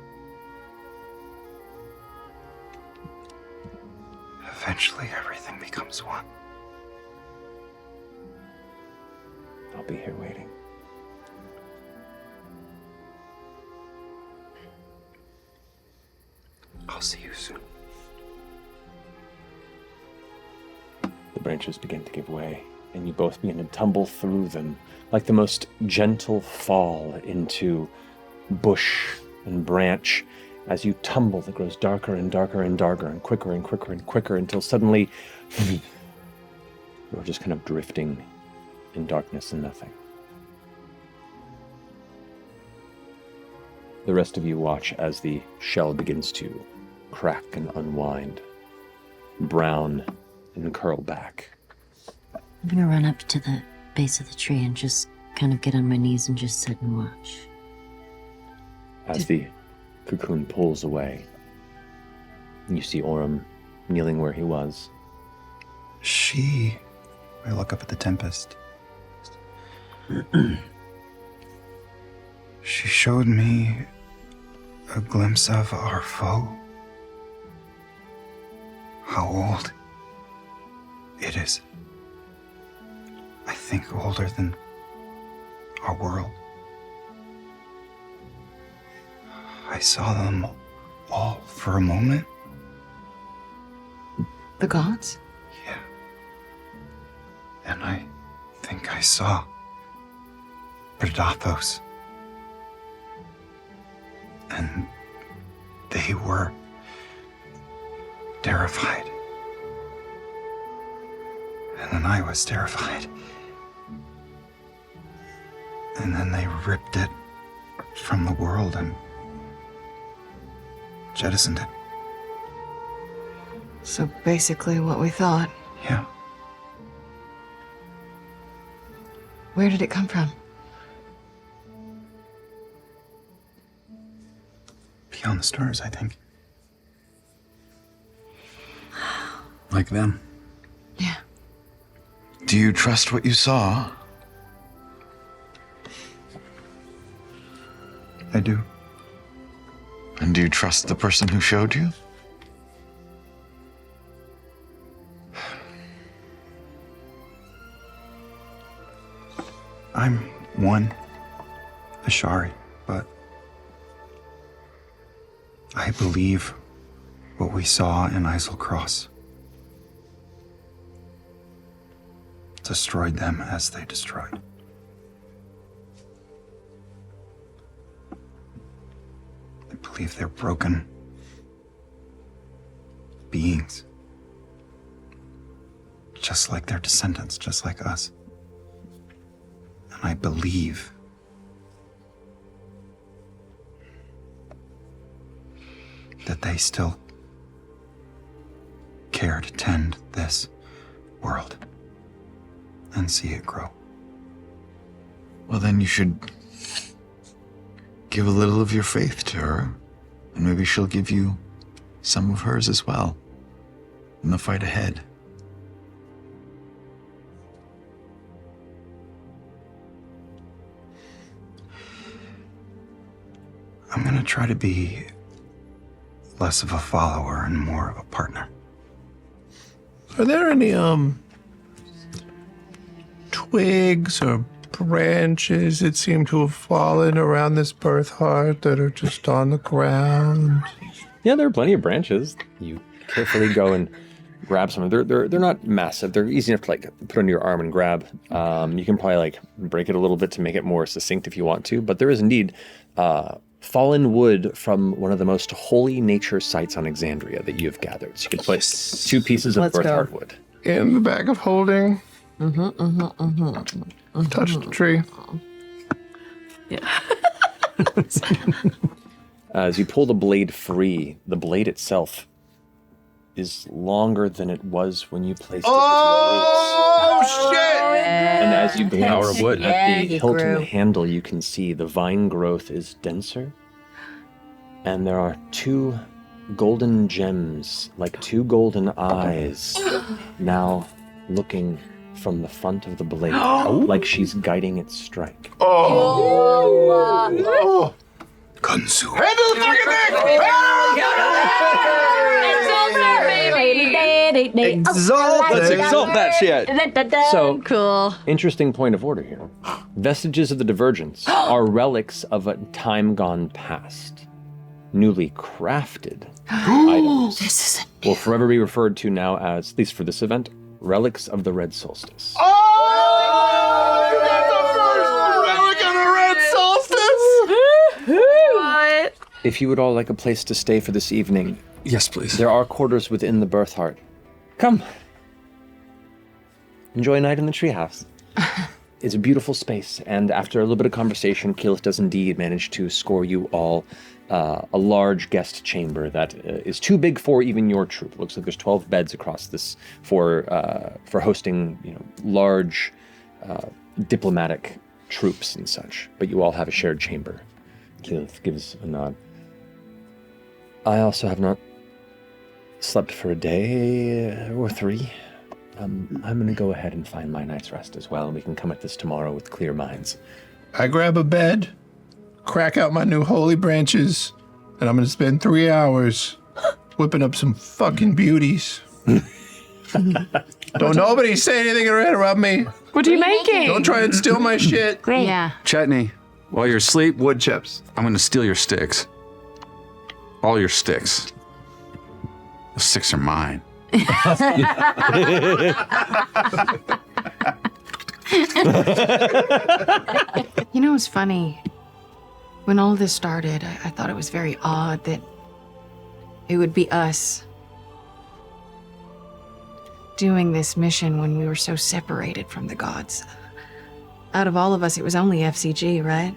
Eventually, everything becomes one. I'll be here waiting. I'll see you soon. The branches begin to give way, and you both begin to tumble through them like the most gentle fall into bush and branch. As you tumble, it grows darker and darker and darker and quicker and quicker and quicker until suddenly you're just kind of drifting in darkness and nothing. The rest of you watch as the shell begins to crack and unwind, brown and curl back. I'm gonna run up to the base of the tree and just kind of get on my knees and just sit and watch. As the cocoon pulls away, you see Orem kneeling where he was. I look up at the Tempest. She showed me a glimpse of our foe. How old it is. I think older than our world. I saw them all for a moment. The gods? Yeah. And I think I saw Predathos. And they were terrified. And then I was terrified. And then they ripped it from the world and jettisoned it. So basically what we thought. Yeah. Where did it come from? Beyond the stars, I think. Like them. Yeah. Do you trust what you saw? I do. And do you trust the person who showed you? I'm one Ashari, but I believe what we saw in Isle Cross destroyed them as they destroyed. I believe they're broken beings, just like their descendants, just like us. And I believe that they still care to tend this world and see it grow. Well, then you should give a little of your faith to her, and maybe she'll give you some of hers as well in the fight ahead. I'm gonna try to be less of a follower and more of a partner. Are there any, twigs or branches that seem to have fallen around this birth heart that are just on the ground? Yeah, there are plenty of branches. You carefully go and grab some. They're not massive. They're easy enough to like put on your arm and grab. You can probably like break it a little bit to make it more succinct if you want to. But there is indeed fallen wood from one of the most holy nature sites on Exandria that you have gathered. So you can put 2 pieces of birth heart wood In the bag of holding. Touch the tree. Yeah. As you pull the blade free, the blade itself is longer than it was when you placed it with Oh, shit! And as you Power glance of wood. at Yeah, the he hilt grew. and handle, you can see the vine growth is denser. And there are 2 golden gems, like 2 golden eyes, now looking from the front of the blade, like she's guiding its strike. Oh! Gunsu. Handle the fucking thing! Exalted. Let's exalt that shit! So, Cool. interesting point of order here. Vestiges of the Divergence are relics of a time gone past. Newly crafted items This is will forever be referred to now as, at least for this event, relics of the Red Solstice. Oh! You got the first relic of the Red Solstice! What? If you would all like a place to stay for this evening, Yes, please. there are quarters within the Birth Heart. Come. Enjoy a night in the treehouse. It's a beautiful space, and after a little bit of conversation, Keyleth does indeed manage to score you all a large guest chamber that is too big for even your troop. It looks like there's 12 beds across this for hosting, large diplomatic troops and such. But you all have a shared chamber. Keyleth gives a nod. I also have not slept for a day or 3. I'm going to go ahead and find my night's rest as well, and we can come at this tomorrow with clear minds. I grab a bed, crack out my new holy branches, and I'm gonna spend 3 hours whipping up some fucking beauties. Don't nobody say anything or interrupt me. What are you making? Don't try and steal my shit. Great. Yeah. Chetney, while you're asleep, Wood chips. I'm going to steal your sticks. All your sticks. The sticks are mine. You know, it's funny. When all this started, I thought it was very odd that it would be us doing this mission when we were so separated from the gods. Out of all of us, it was only FCG, right?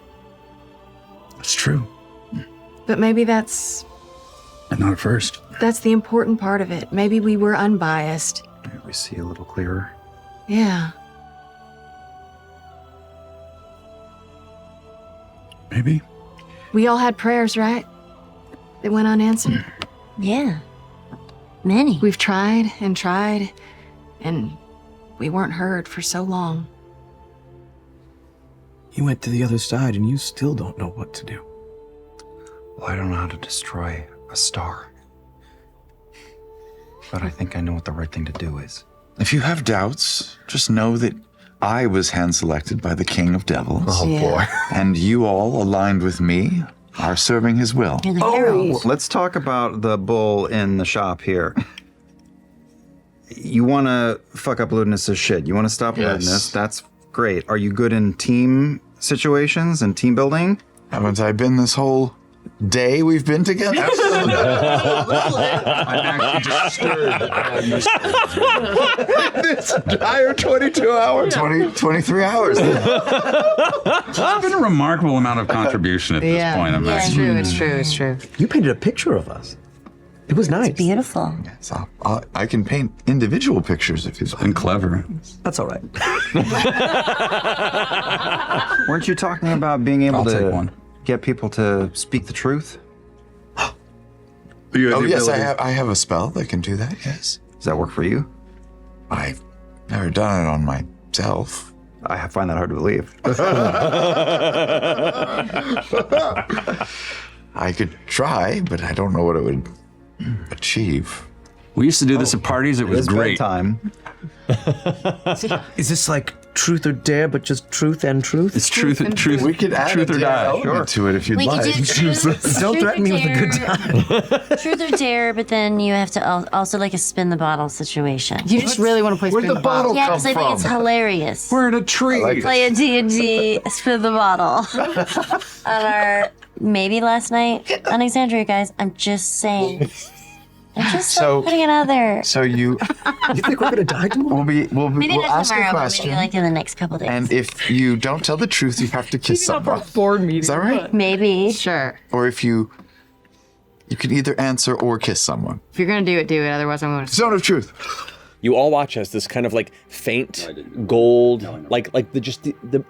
That's true. But maybe that's Not at first. the important part of it. Maybe we were unbiased. We see a little clearer. Yeah. Maybe. We all had prayers, right? That went unanswered. Yeah. Many. We've tried, and we weren't heard for so long. You went to the other side and you still don't know what to do. Well, I don't know how to destroy a star. But I think I know what the right thing to do is. If you have doubts, just know that I was hand-selected by the King of Devils. Oh, Yeah. boy. And you all, aligned with me, are serving his will. You're the herald. Let's talk about the bull in the shop here. You want to fuck up Ludinus's shit. You want to stop Yes. Ludinus. That's great. Are you good in team situations and team building? Haven't I been this whole day we've been together? I'm actually disturbed. This entire 22 hours. 23 hours. It's been a remarkable amount of contribution at this point. I'm actually. It's true. You painted a picture of us. It was nice. Beautiful. So, I can paint individual pictures if you'd like. And clever. That's all right. Weren't you talking about being able I'll to take one. get people to speak the truth? Oh, yes, I have a spell that can do that, yes. Does that work for you? I've never done it on myself. I find that hard to believe. I could try, but I don't know what it would achieve. We used to do this at parties. It was It's great. bedtime. Is this like truth or dare, but just truth and truth? It's truth. We could add truth a or dare die. element to it if you'd We could like. do truth. Don't threaten me with a good time. Truth or dare, but then you have to also like a spin the bottle situation. You just really want to play Where'd spin the bottle Yeah, come because I think it's from? hilarious. We're in a tree. like it. Play a D&D, spin the bottle. On our maybe last night on Exandria, guys. I'm just saying. Just putting it out there. So you think we're gonna die tomorrow? Maybe we'll not ask tomorrow, a but question. maybe like in the next couple days. And if you don't tell the truth, you have to kiss someone. Board meeting. Is that right? Maybe. Sure. Or if you can either answer or kiss someone. If you're gonna do it, do it. Otherwise, I'm going to. Zone of truth. You all watch as this kind of like faint gold, like the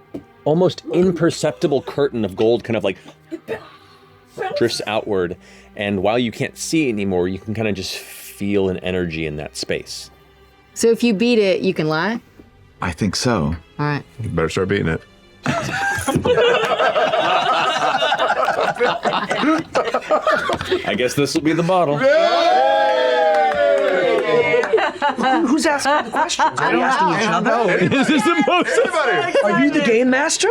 almost imperceptible curtain of gold kind of like drifts outward. And while you can't see it anymore, you can kind of just feel an energy in that space. So if you beat it, you can lie? I think so. All right. You better start beating it. I guess this will be the bottle. Who's asking the questions? Are we asking each other? This is the most. Are you the game master?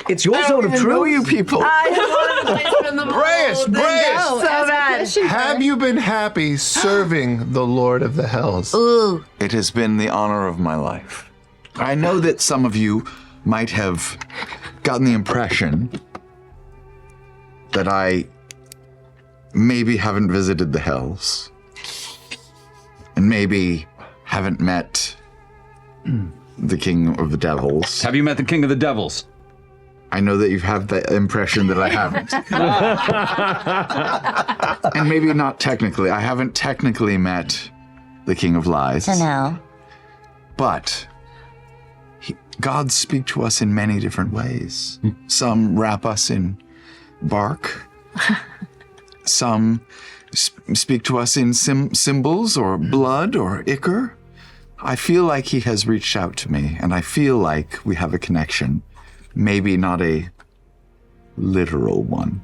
It's your zone of truth. Know you people. Brayus! So bad. Have you been happy serving the Lord of the Hells? Ooh. It has been the honor of my life. I know that some of you might have gotten the impression that I maybe haven't visited the Hells. And maybe haven't met the King of the Devils. Have you met the King of the Devils? I know that you have the impression that I haven't. And maybe not technically. I haven't technically met the King of Lies. So no. But gods speak to us in many different ways. Some wrap us in bark. Some speak to us in symbols or blood or ichor. I feel like he has reached out to me, and I feel like we have a connection. Maybe not a literal one.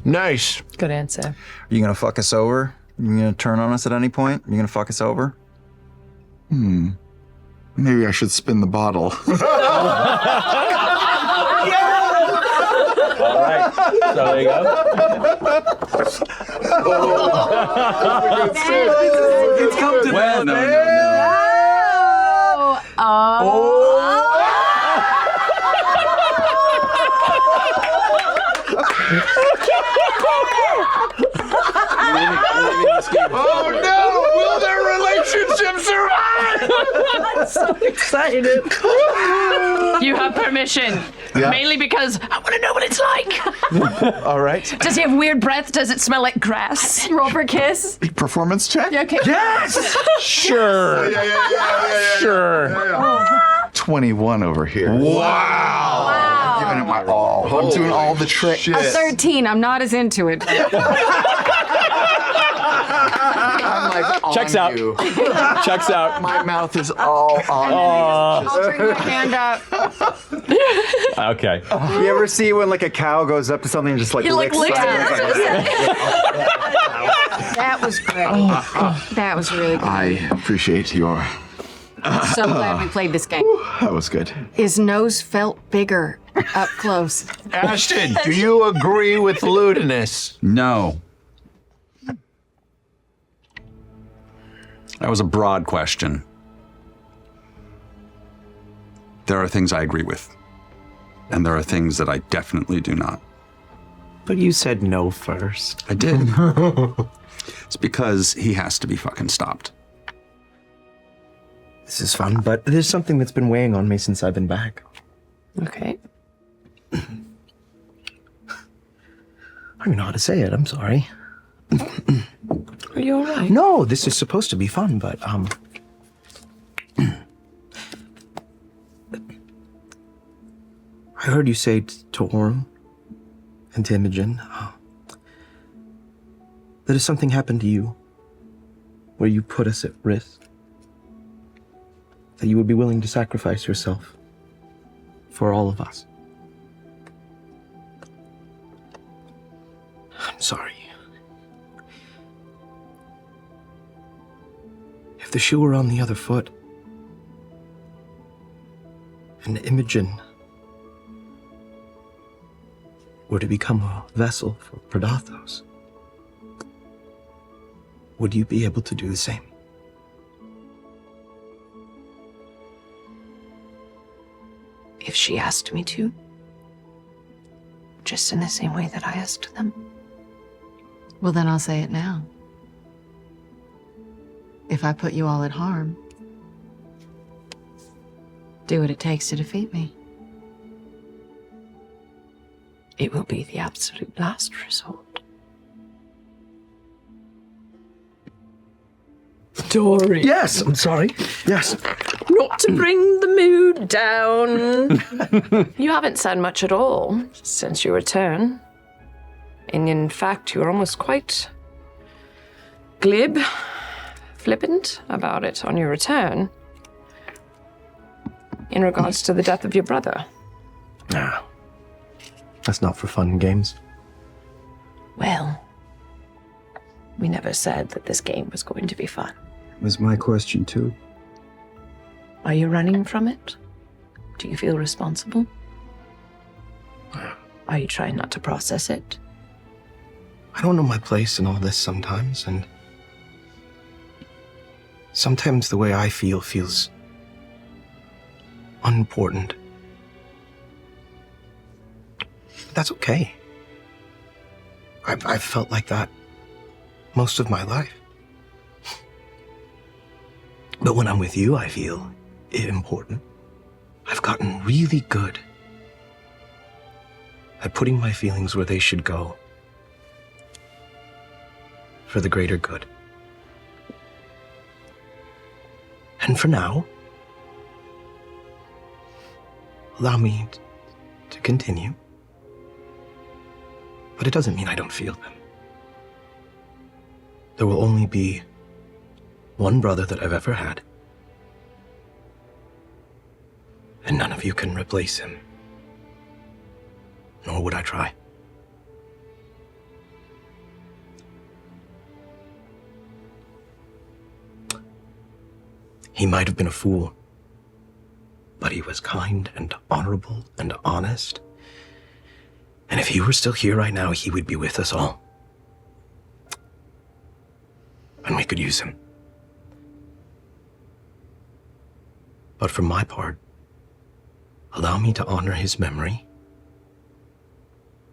Nice. Good answer. Are you gonna fuck us over? Are you gonna turn on us at any point? Are you gonna fuck us over? Maybe I should spin the bottle. All right. So there you go. It's come to well, no. Oh no! Will their relationship survive? I'm so excited. You have permission. Yeah. Mainly because I want to know what it's like. All right. Does he have weird breath? Does it smell like grass? Roll for kiss. Performance check? Okay. Yes! Sure. Sure. 21 over here. Wow! I'm giving it my all. I'm doing all the tricks. shit. A 13. I'm not as into it. I'm like on Checks out. you. Checks out. My mouth is all on I'll bring my hand up. Okay. You ever see when like a cow goes up to something and just like licks licks it? That was great. That was really good. I appreciate your... So glad we played this game. That was good. His nose felt bigger up close. Ashton, do you agree with Ludinus? No. That was a broad question. There are things I agree with, and there are things that I definitely do not. But you said no first. I did. It's because he has to be fucking stopped. This is fun, but there's something that's been weighing on me since I've been back. Okay. I don't know how to say it. I'm sorry. Are you all right? No, this is supposed to be fun, but I heard you say to Orm and to Imogen that if something happened to you, where you put us at risk, that you would be willing to sacrifice yourself for all of us. I'm sorry. If the shoe were on the other foot, and Imogen were to become a vessel for Predathos, would you be able to do the same? If she asked me to. Just in the same way that I asked them. Well, then I'll say it now. if I put you all at harm. Do what it takes to defeat me. It will be the absolute last resort. Dory. Yes, I'm sorry. Yes. Not to bring the mood down. You haven't said much at all since your return. And in fact, you're almost quite glib, flippant about it on your return. In regards to the death of your brother. Nah. That's not for fun and games. Well, we never said that this game was going to be fun. It was my question, too. Are you running from it? Do you feel responsible? Are you trying not to process it? I don't know my place in all this sometimes, and sometimes the way I feel feels unimportant. But that's okay. I've felt like that most of my life. But when I'm with you, I feel important. I've gotten really good at putting my feelings where they should go for the greater good. And for now, allow me to continue. But it doesn't mean I don't feel them. There will only be one brother that I've ever had. And none of you can replace him. Nor would I try. He might have been a fool, but he was kind and honorable and honest. And if he were still here right now, he would be with us all. And we could use him. But for my part, allow me to honor his memory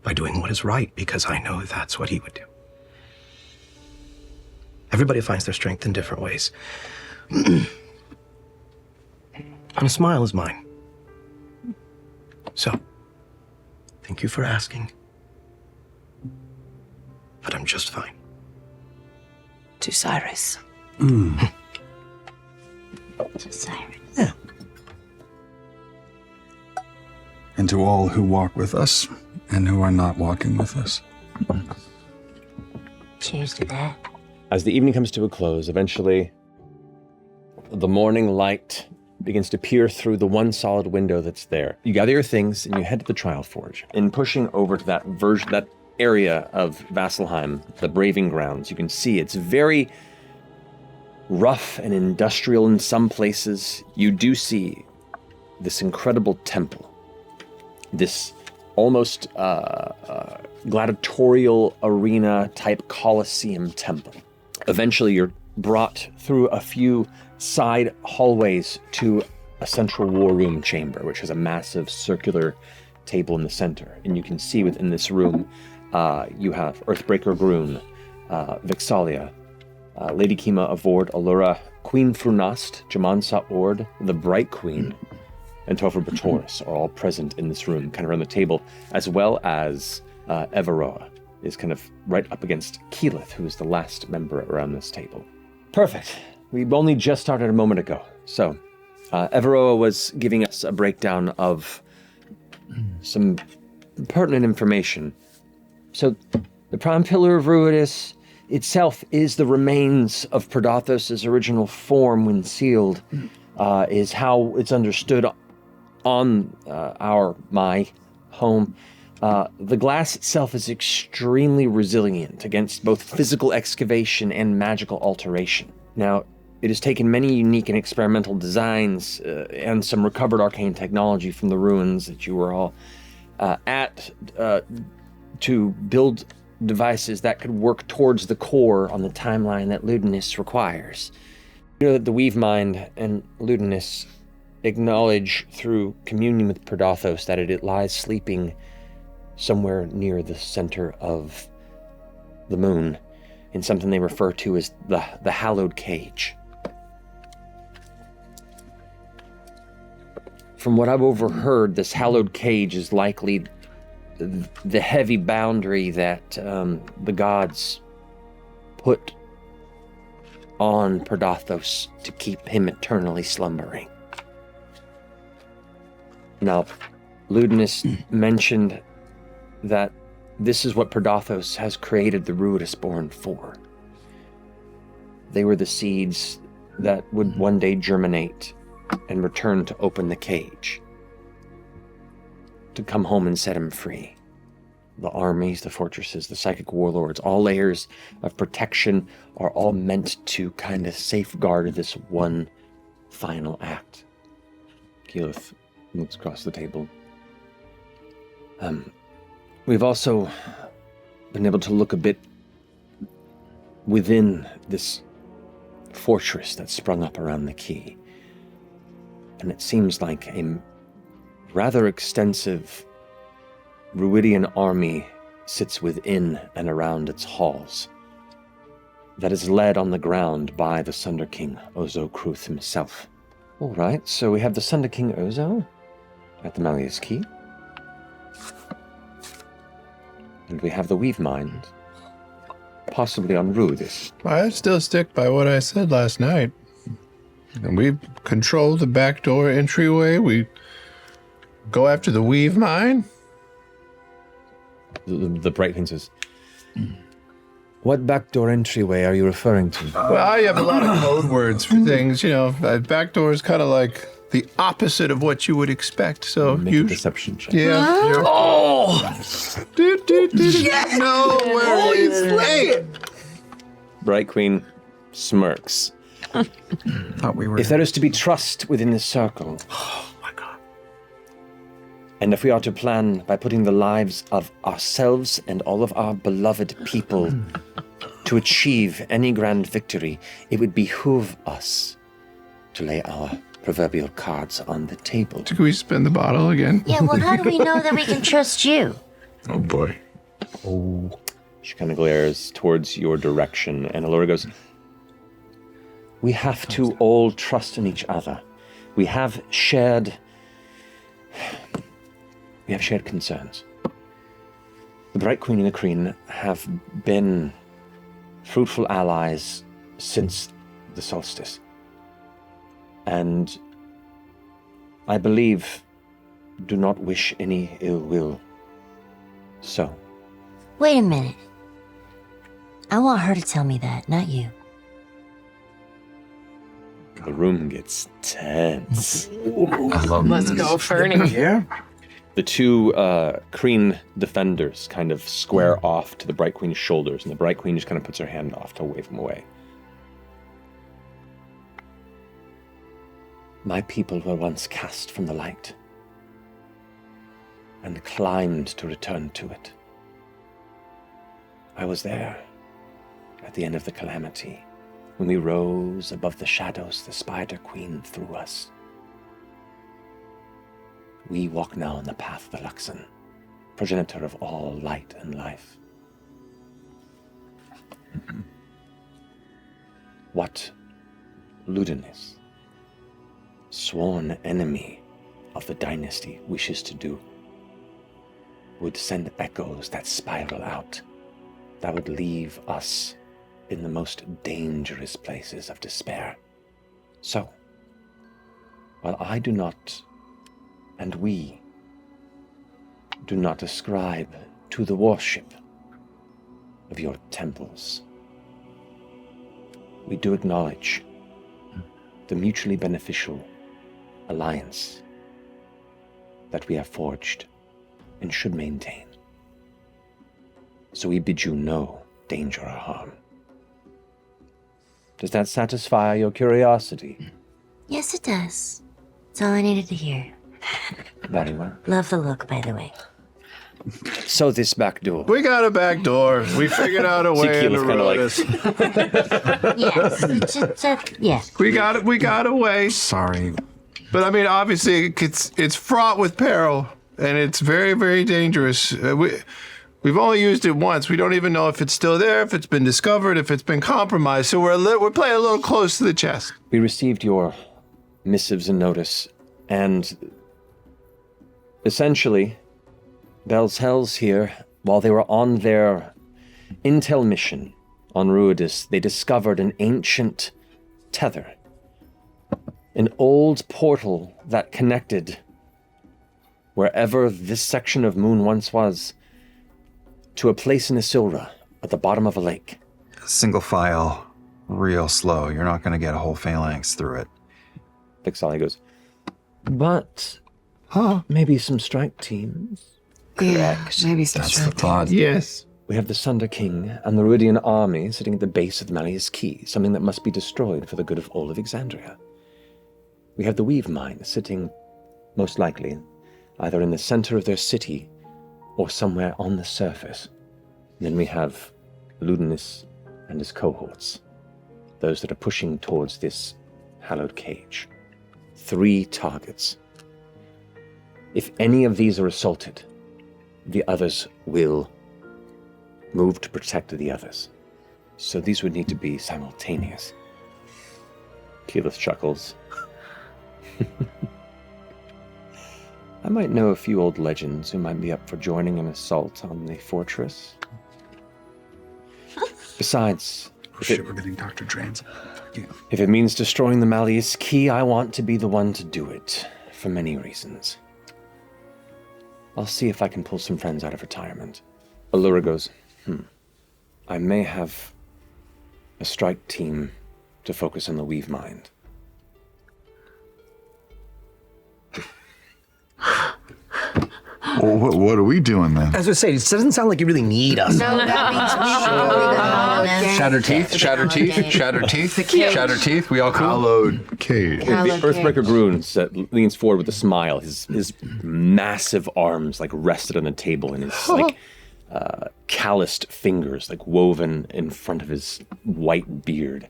by doing what is right, because I know that's what he would do. Everybody finds their strength in different ways. And a smile is mine. So, thank you for asking. But I'm just fine. To Cyrus. To Cyrus. Yeah. And to all who walk with us and who are not walking with us. Cheers to that. As the evening comes to a close, eventually the morning light begins to peer through the one solid window that's there. You gather your things and you head to the Trial Forge. In pushing over to that area of Vasselheim, the Braving Grounds, you can see it's very rough and industrial in some places. You do see this incredible temple, this almost gladiatorial arena type Colosseum temple. Eventually you're brought through a few side hallways to a central war room chamber, which has a massive circular table in the center. And you can see within this room, you have Earthbreaker Groom, Vex'ahlia, Lady Kima of Ord, Allura, Queen Frunast, Jamansa Ord, the Bright Queen, and Topher Batoris are all present in this room, kind of around the table, as well as Everoa is kind of right up against Keyleth, who is the last member around this table. Perfect. We only just started a moment ago. So, Everoa was giving us a breakdown of some pertinent information. So, the Prime Pillar of Ruidus itself is the remains of Predathos' original form when sealed, is how it's understood on my home. The glass itself is extremely resilient against both physical excavation and magical alteration. Now, it has taken many unique and experimental designs and some recovered arcane technology from the ruins that you were all at to build devices that could work towards the core on the timeline that Ludinus requires. You know that the Weave Mind and Ludinus acknowledge through communion with Predathos that it lies sleeping somewhere near the center of the moon in something they refer to as the hallowed cage. from what I've overheard, this hallowed cage is likely the heavy boundary that the gods put on Perdathos to keep him eternally slumbering. Now, Ludinus mentioned that this is what Perdathos has created the Ruidusborn for. They were the seeds that would one day germinate and return to open the cage, to come home and set him free. The armies, the fortresses, the psychic warlords, all layers of protection are all meant to kind of safeguard this one final act. Keyleth looks across the table. We've also been able to look a bit within this fortress that sprung up around the quay. And it seems like a rather extensive Ruidian army sits within and around its halls, that is led on the ground by the Sunder King, Ozo Kruth himself. All right, so we have the Sunder King Ozo at the Malleus Quay. And we have the Weave Mind, possibly on Ruidus. I still stick by what I said last night. And we control the backdoor entryway. We go after the Weave Mine. The Bright Queen says, what backdoor entryway are you referring to? Well, I have a lot of code words for things. You know, backdoor is kind of like the opposite of what you would expect. So Make a deception check. Yeah. Oh! No worries. Hey! Bright Queen smirks. Thought we were. If there is to be trust within this circle, and if we are to plan by putting the lives of ourselves and all of our beloved people to achieve any grand victory, it would behoove us to lay our proverbial cards on the table. Can we spin the bottle again? Yeah, well, how do we know that we can trust you? Oh, boy. Oh. She kind of glares towards your direction, and Allura goes, we have to all trust in each other. We have shared concerns. The Bright Queen and the Queen have been fruitful allies since the solstice. And I believe do not wish any ill will. So. Wait a minute. I want her to tell me that, not you. The room gets tense. I love Let's go, Fernie. Yeah. The two Kreen defenders kind of square off to the Bright Queen's shoulders, and the Bright Queen just kind of puts her hand off to wave them away. My people were once cast from the light and climbed to return to it. I was there at the end of the calamity, when we rose above the shadows the Spider Queen threw us. We walk now on the path of the Luxon, progenitor of all light and life. What Ludinus, sworn enemy of the dynasty, wishes to do would send echoes that spiral out, that would leave us in the most dangerous places of despair. So, while I do not, and we do not ascribe to the worship of your temples, we do acknowledge the mutually beneficial alliance that we have forged and should maintain. So we bid you no danger or harm. Does that satisfy your curiosity? Yes, it does. That's all I needed to hear. Very well. Love the look, by the way. So this back door. We got a back door. We figured out a way to roll this. Yes. Yes. We got a way. Sorry. But I mean, obviously, it's fraught with peril, and it's very, very dangerous. We've only used it once. We don't even know if it's still there, if it's been discovered, if it's been compromised. So we're playing a little close to the chest. We received your missives and notice, and Essentially, Bell's Hells here, while they were on their intel mission on Ruidus, they discovered an ancient tether. An old portal that connected wherever this section of moon once was to a place in Isilra at the bottom of a lake. Single file, real slow. You're not going to get a whole phalanx through it. Vex'ahlia goes, but maybe some strike teams. Correct. Maybe some That's the strike thought. Yes. We have the Sunder King and the Ruidian army sitting at the base of the Malleus Key, something that must be destroyed for the good of all of Exandria. We have the Weave Mine sitting, most likely, either in the center of their city or somewhere on the surface. And then we have Ludinus and his cohorts, those that are pushing towards this hallowed cage. 3 targets. If any of these are assaulted, the others will move to protect the others. So these would need to be simultaneous. Keyleth chuckles. I might know a few old legends who might be up for joining an assault on the fortress. Besides, We're getting Dr. Drains. if it means destroying the Malleus Key, I want to be the one to do it, for many reasons. I'll see if I can pull some friends out of retirement. Allura goes, I may have a strike team to focus on the Weave Mine. Well, what are we doing then? As I say, it doesn't sound like you really need us. No, that means Shatter teeth, shatter teeth, shatter teeth, shatter teeth. We all cool? Hallowed cage. The Earthbreaker Groom leans forward with a smile. His massive arms like rested on the table, and his like calloused fingers like woven in front of his white beard.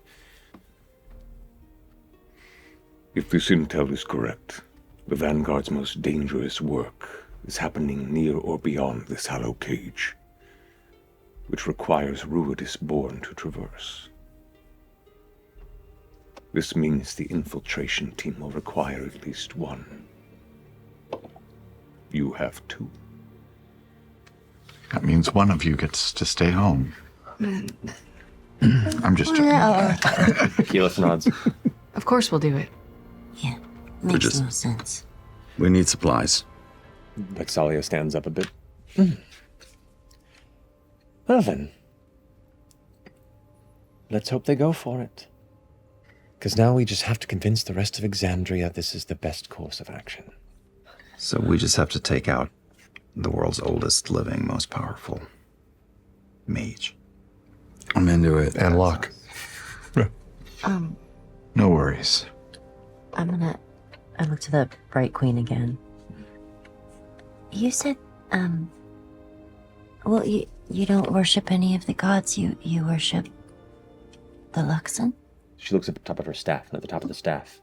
If this intel is correct, the Vanguard's most dangerous work is happening near or beyond this hollow cage, which requires Ruidus born to traverse. This means the infiltration team will require at least 1. You have 2. That means one of you gets to stay home. I'm just joking. Keyleth nods. Of course we'll do it. Yeah, makes no sense. We need supplies. Vex'ahlia stands up a bit. Well then, let's hope they go for it. Because now we just have to convince the rest of Exandria this is the best course of action. So we just have to take out the world's oldest living, most powerful mage. I'm into it. And luck. No worries. I look to the Bright Queen again. You said, well, you don't worship any of the gods, you worship the Luxon? She looks at the top of her staff, and at the top of the staff,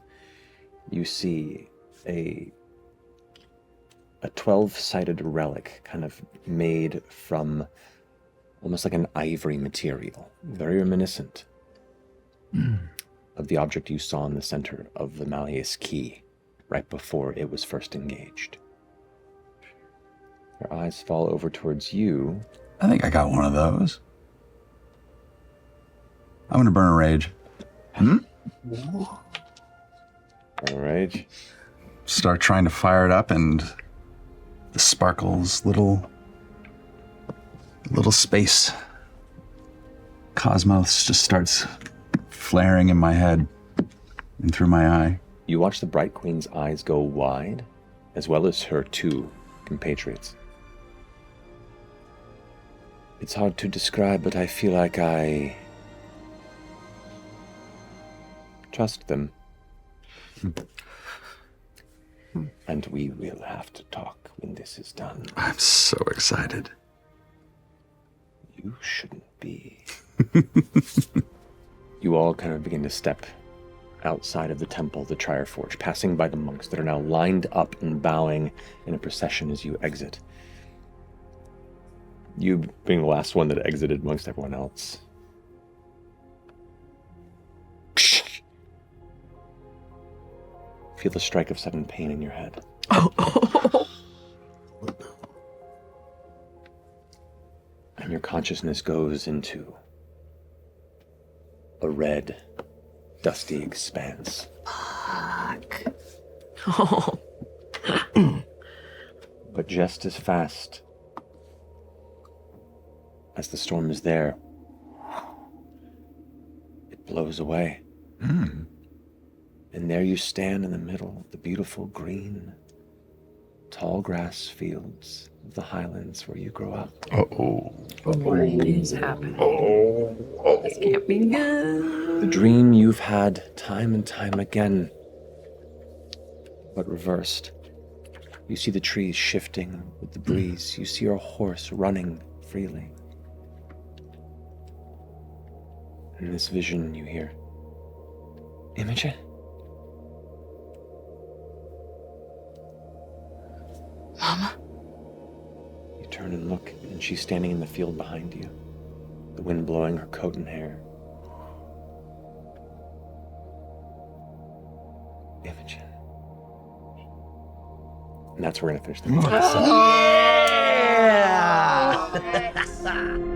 you see a 12-sided relic kind of made from almost like an ivory material, very reminiscent of the object you saw in the center of the Malleus Key right before it was first engaged. Her eyes fall over towards you. I think I got one of those. I'm gonna burn a rage. Burn a rage. Start trying to fire it up, and the sparkles, little space cosmos just starts flaring in my head and through my eye. You watch the Bright Queen's eyes go wide, as well as her 2 compatriots. It's hard to describe, but I feel like I trust them. And we will have to talk when this is done. I'm so excited. You shouldn't be. You all kind of begin to step outside of the temple, the Triforge, passing by the monks that are now lined up and bowing in a procession as you exit. You being the last one that exited amongst everyone else. Feel the strike of sudden pain in your head. your consciousness goes into a red, dusty expanse. Fuck. Oh. But just as fast as the storm is there, it blows away. And there you stand in the middle of the beautiful green, tall grass fields of the highlands where you grow up. What is happening? This can't be good. The dream you've had time and time again, but reversed. You see the trees shifting with the breeze. You see your horse running freely. In this vision, you hear, Imogen? Mama? You turn and look, and she's standing in the field behind you, the wind blowing her coat and hair. Imogen. And that's where we're going to finish the episode. Yeah!